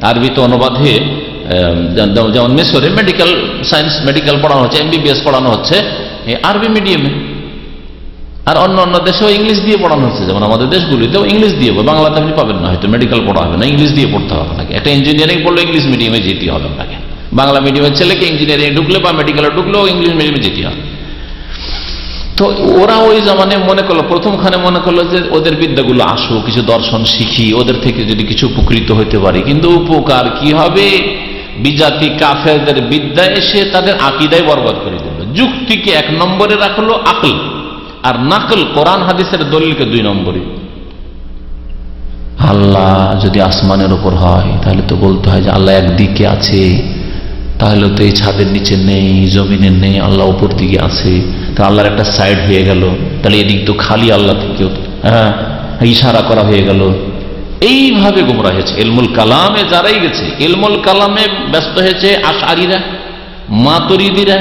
আরবিতে অনুবাদ হয়ে, যেমন মিশরে মেডিকেল সায়েন্স, মেডিকেল পড়ানো হচ্ছে, MBBS পড়ানো হচ্ছে আরবি মিডিয়ামে, আর অন্য অন্য দেশেও ইংলিশ দিয়ে পড়ানো হচ্ছে। যেমন আমাদের দেশগুলিতেও ইংলিশ দিয়ে, বাংলাতে আপনি পাবেন না, হয়তো মেডিকেল পড়া হবে না, ইংলিশ দিয়ে পড়তে হবে আপনাকে। একটা ইঞ্জিনিয়ারিং পড়লে ইংলিশ মিডিয়ামে যেতে হবে আপনাকে। বাংলা মিডিয়ামের ছেলেকে ইঞ্জিনিয়ারিং ঢুকলে বা মেডিকেলে ঢুকলেও ইংলিশ মিডিয়ামে যেতে হবে। তো ওরা ওই জামানে মনে করলো, প্রথমখানে মনে করলো যে ওদের বিদ্যাগুলো আসো, কিছু দর্শন শিখি, ওদের থেকে যদি কিছু উপকৃত হতে পারি। কিন্তু উপকার কি হবে? বিজাতি কাফেরদের বিদ্যা এসে তাদের আকীদায় বরবাদ করে দিল। যুক্তিকে 1 নম্বরে রাখলো আকল, আর নাকল কোরআন হাদিসের দলিলকে 2 নম্বরে। আল্লাহ যদি আসমানের উপর হয় তাহলে তো বলতে হয় যে আল্লাহ একদিকে আছে, তাহলে তো এই ছাদের নিচে নেই, জমিনে নেই, আল্লাহ উপর দিকে আছে। তা আল্লাহর একটা সাইড হয়ে গেল, তাহলে এদিক তো খালি আল্লাহ থেকে ইশারা করা হয়ে গেল। এইভাবে গোমরা হয়েছে। ইলমুল কালামে যারাই গেছে, ইলমুল কালামে ব্যস্ত হয়েছে আশআরীরা, মাতুরিদীরা,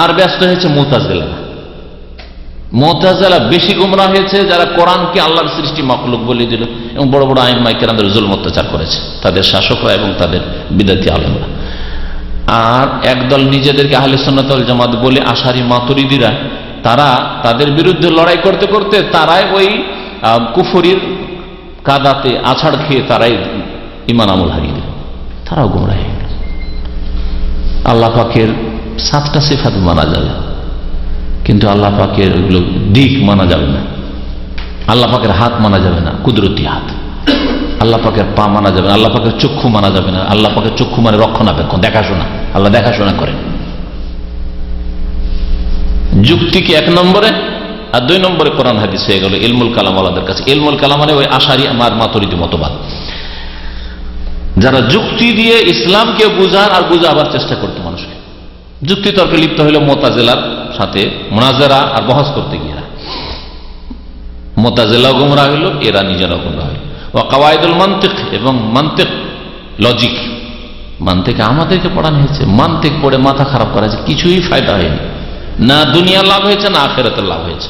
আর ব্যস্ত হয়েছে মুতাজিলারা। মুতাজিলা বেশি গোমরা হয়েছে, যারা কোরআনকে আল্লাহর সৃষ্টি মাখলুক বলে দিল এবং বড় বড় আইম্মায়ে কেরামদের জুলম অত্যাচার করেছে তাদের শাসকরা এবং তাদের বিদাতি আলেমরা। আর একদল নিজেদেরকে আহলে সুন্নাত ওয়াল জামাত বলে আশারি মাতুরিদীরা, তারা তাদের বিরুদ্ধে লড়াই করতে করতে তারাই ওই কুফরির কাদাতে আছাড় খেয়ে তারাই ঈমান আমল হারিয়ে দিল, তারাও গোমরাহ হয়ে গেল। আল্লাহ পাকের 7টা সিফাত মানা যাবে, কিন্তু আল্লাহ পাকের ওইগুলো দিক মানা যাবে না। আল্লাহ পাকের হাত মানা যাবে না, কুদরতি হাত। আল্লাহ পাকের পা মানা যাবে না, আল্লাহ পাকের চক্ষু মানা যাবে না। আল্লাহ পাকের চক্ষু মানে রক্ষণাবেক্ষণ, দেখাশোনা। আল্লাহ দেখাশোনা করেন। যুক্তিকে 1 নম্বরে, আর 2 নম্বরে কোরআন হাদিস হয়ে গেল ইলমুল কালাম ওয়ালাদের কাছে। ইলমুল কালাম মানে ওই আশারি মাতুরিদি মতবাদ, যারা যুক্তি দিয়ে ইসলামকে বুঝার আর বুঝাবার চেষ্টা করতো মানুষকে। যুক্তি তর্কে লিপ্ত হইল মুতাজিলার সাথে, মুনাজারা আর বহস করতে গিয়ে মুতাজিলাও গোমরা হইল, এরা নিজেরাও গোমরা হইল। ওয়া কাওয়াইদুল মানতিক, এবং মানতিক লজিক, মানতিক আমাদেরকে পড়ানো হয়েছে। মানতিক পড়ে মাথা খারাপ করা হয়েছে, কিছুই ফায়দা হয়নি, না দুনিয়ার লাভ হয়েছে না আখিরাতের লাভ হয়েছে।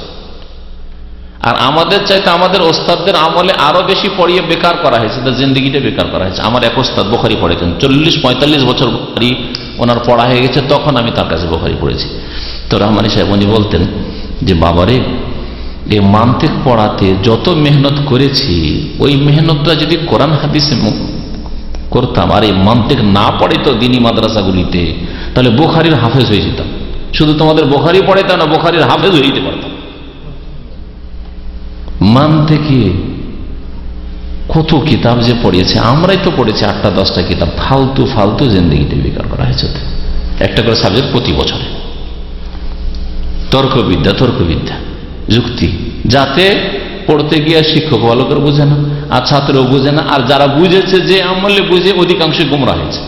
আর আমাদের চাইতে আমাদের ওস্তাদদের আমলে আরো বেশি পড়িয়ে বেকার করা হয়েছে, তার জিন্দিগিটা বেকার করা হয়েছে। আমার এক ওস্তাদ বুখারী পড়েছেন, 40-45 বছর বুখারী ওনার পড়া হয়ে গেছে, তখন আমি তার কাছে বুখারী পড়েছি। তো রহমানী সাহেব উনি বলতেন যে বাবারে, এই মানতিক পড়াতে যত মেহনত করেছি, ওই মেহনতটা যদি কোরআন হাদিসে করতাম, আর এই মানতিক না পড়ে তো দিনী মাদ্রাসাগুলিতে, তাহলে বুখারীর হাফেজ হয়ে যেতাম। শুধু তোমাদের বুখারী পড়াইতাম না, বুখারীর হাফেজ হয়ে যেতে পারতাম। মান থেকে কত কিতাব যে পড়িয়েছে, আমরাই তো পড়েছি 8টা-10টা কিতাব। ফালতু ফালতু জিন্দেগিতে বেকার করা হয়েছে। একটা করে সাবজেক্ট প্রতি বছরে। তর্কবিদ্যা, যুক্তি, যাতে পড়তে গিয়ে শিক্ষক ভালো করে বুঝে না, আর ছাত্রও বুঝে না। আর যারা বুঝেছে, যে আমলে বুঝে, অধিকাংশ গোমরা হয়েছে।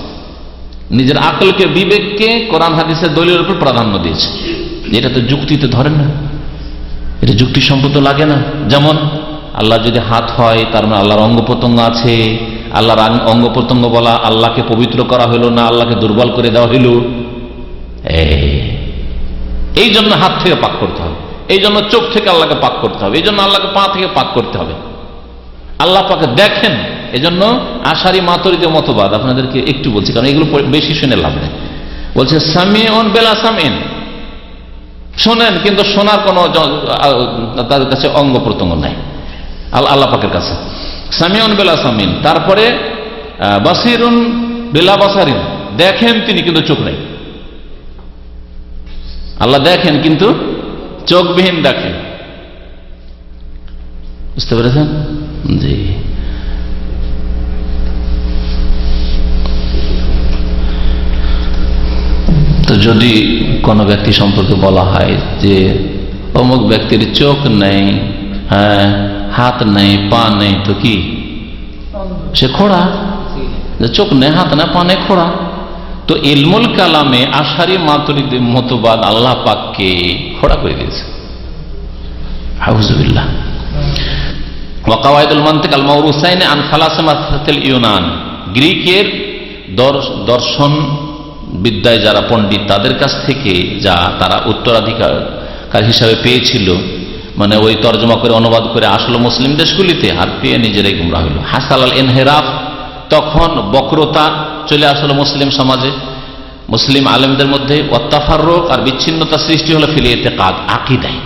নিজের আকলকে, বিবেককে কোরআন হাদিসের দলিলের উপর প্রাধান্য দিয়েছে। এটা তো যুক্তিতে ধরে না, এটা যুক্তিসম্মত লাগে না। যেমন আল্লাহ যদি হাত হয়, তার মানে আল্লাহর অঙ্গ প্রত্যঙ্গ আছে। আল্লাহর অঙ্গ প্রত্যঙ্গ বলা, আল্লাহকে পবিত্র করা হইল না, আল্লাহকে দুর্বল করে দেওয়া হইল। এই জন্য হাত থেকে পাক করতে হবে, এই জন্য চোখ থেকে আল্লাহকে পাক করতে হবে, এই জন্য আল্লাহকে পা থেকে পাক করতে হবে। আল্লাহ পাকে দেখেন। এই জন্য আশারি মাতুরিদি মতবাদ আপনাদেরকে একটু বলছি, কারণ এগুলো বেশি শুনে লাভ নেই। বলছে সামিউন বিলা সামিন, শোনেন কিন্তু শোনার কোন তাদের কাছে অঙ্গ প্রত্যঙ্গ নাই আল্লাহ পাকের কাছে। সামিউন বিলা সামিন, তারপরে বাসিরুন বিলা বাসারিন, দেখেন তিনি কিন্তু চোখ নেই। আল্লাহ দেখেন কিন্তু চোখবিহীন দেখেন। বুঝতে পেরেছেন? জি। তো যদি কোনো ব্যক্তি সম্পর্কে বলা হয় যে অমুক ব্যক্তির চোখ নেই, হ্যাঁ, হাত নেই, পা নেই, তো কি সে খোড়া? চোখ নেই, হাত নেই, পা নেই, খোড়া। তো ইলমুল কালামে আশারি মাতুরিদি মতবাদ আল্লাহ পাককে খোড়া করে দিয়েছে। আউযুবিল্লাহ। ওয়া কাওয়াইদুল মানতিক আল মাওরুসাইন আন ফালাসাফাতিল ইউনান, গ্রিকের দর্শন বিদ্যায় যারা পণ্ডিত, তাদের কাছ থেকে যা তারা উত্তরাধিকার হিসাবে পেয়েছিল, মানে ওই তর্জমা করে অনুবাদ করে আসলো মুসলিম দেশগুলিতে, আর পেয়ে নিজেরাই গুমরা হইল। হাসাল আল ইনহিরাফ, তখন বক্রতা চলে আসলো মুসলিম সমাজে, মুসলিম আলেমদের মধ্যে। ওয়াত্তাফাররুক, আর বিচ্ছিন্নতা সৃষ্টি হলো ফিল ইতিকাদ, আকীদায়।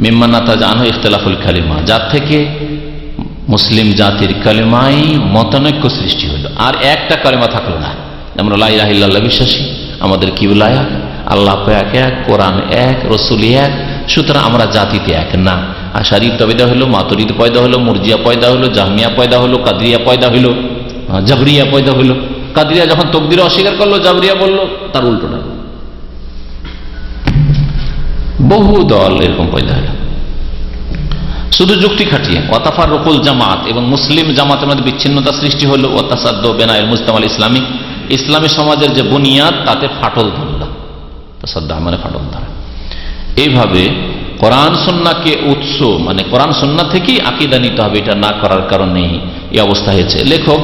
মিম্মা নাতাজানহু ইখতিলাফুল কালিমা, যার থেকে মুসলিম জাতির কালিমায় মতানৈক্য সৃষ্টি হলো। আর একটা কালিমা থাকলো না। আমরা লা ইলাহা ইল্লাল্লাহ বিশ্বাসী, আমাদের কিবলায় আল্লাহ পাক এক, কোরআন এক, রসুল এক, সুতরাং আমরা জাতিতে এক না। আশারি পয়দা হলো, মাতুরিদ পয়দা হলো, মুরজিয়া পয়দা হলো, জাহমিয়া পয়দা হলো, কাদরিয়া পয়দা হলো, জাবরিয়া পয়দা হলো। কাদরিয়া যখন তকদির অস্বীকার করলো, জাবরিয়া বললো তার উল্টোটা। বহু দল এরকম পয়দা হলো শুধু যুক্তি খাটিয়ে। ওয়াতাফার রকুল জামাত, এবং মুসলিম জামাতের মধ্যে বিচ্ছিন্নতা সৃষ্টি হলো। ওয়াতাসাদ্দ বেনাইল মুজতামাল ইসলামী, ইসলামী সমাজের যে বুনিয়াদ তাতে ফাটল ধরল। তাসাদ্দা মানে ফাটল ধরা। এইভাবে কোরআন সুন্নাহকে উৎস মানে কোরআন সুন্নাহ থেকেই আকীদা নিতে হবে, এটা না করার কারণে এই অবস্থা হয়েছে। লেখক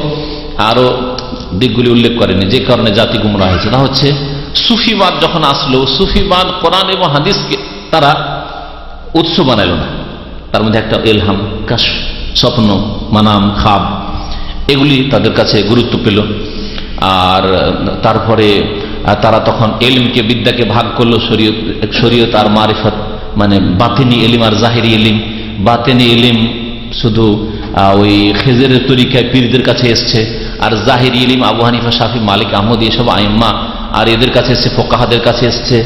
আরো দিকগুলি উল্লেখ করেনি যে কারণে জাতি গুমরাহ হয়েছে, তা হচ্ছে সুফিবাদ যখন আসলো, সুফিবাদ কোরআন এবং হাদিসকে তারা উৎস বানাইল না। তার মধ্যে একটা ইলহাম, কাশফ, স্বপ্ন, মানাম, খাব, এগুলি তাদের কাছে গুরুত্ব পেল। আর তারপরে তারা তখন এলিমকে, বিদ্যাকে ভাগ করলো, শরীয়ত আর মারিফত, মানে বাতিনি এলিম আর জাহিরি এলিম। বাতিনি এলিম শুধু ওই খেজেরের তরিকায় পীরদের কাছে এসছে, আর জাহিরি এলিম আবু হানিফা, শাফি, মালিক, আহমদ এসব আইম্মা আর এদের কাছে এসছে, ফোকাহাদের কাছে এসছে,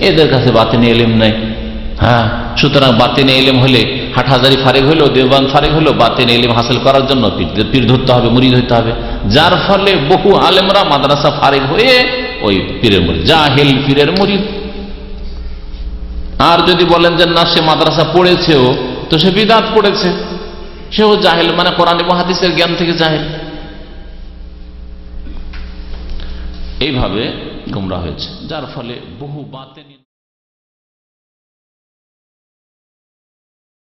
এদের কাছে বাতিনি এলিম নাই। হ্যাঁ, সুতরাং বাতিনি এলিম হলে হাটহাজারি ফারেক হলো, দেওবান্দ ফারেক হলো, বাতিনি এলিম হাসিল করার জন্য পীর ধরতে হবে, মুরিদ হইতে হবে, যার ফলে বহু আলেমরা মাদ্রাসা ফারেক হয়ে ওই পীরের মুরিদ, জাহেল পীরের মুরিদ। আর যদি বলেন যে না সে মাদ্রাসা পড়েছেও, তো সে বিদআত পড়েছে, সেও জাহেল, মানে কোরআন এবং হাদিসের জ্ঞান থেকে জাহেল। এইভাবে গুমরাহ হয়েছে, যার ফলে বহু বাতিনি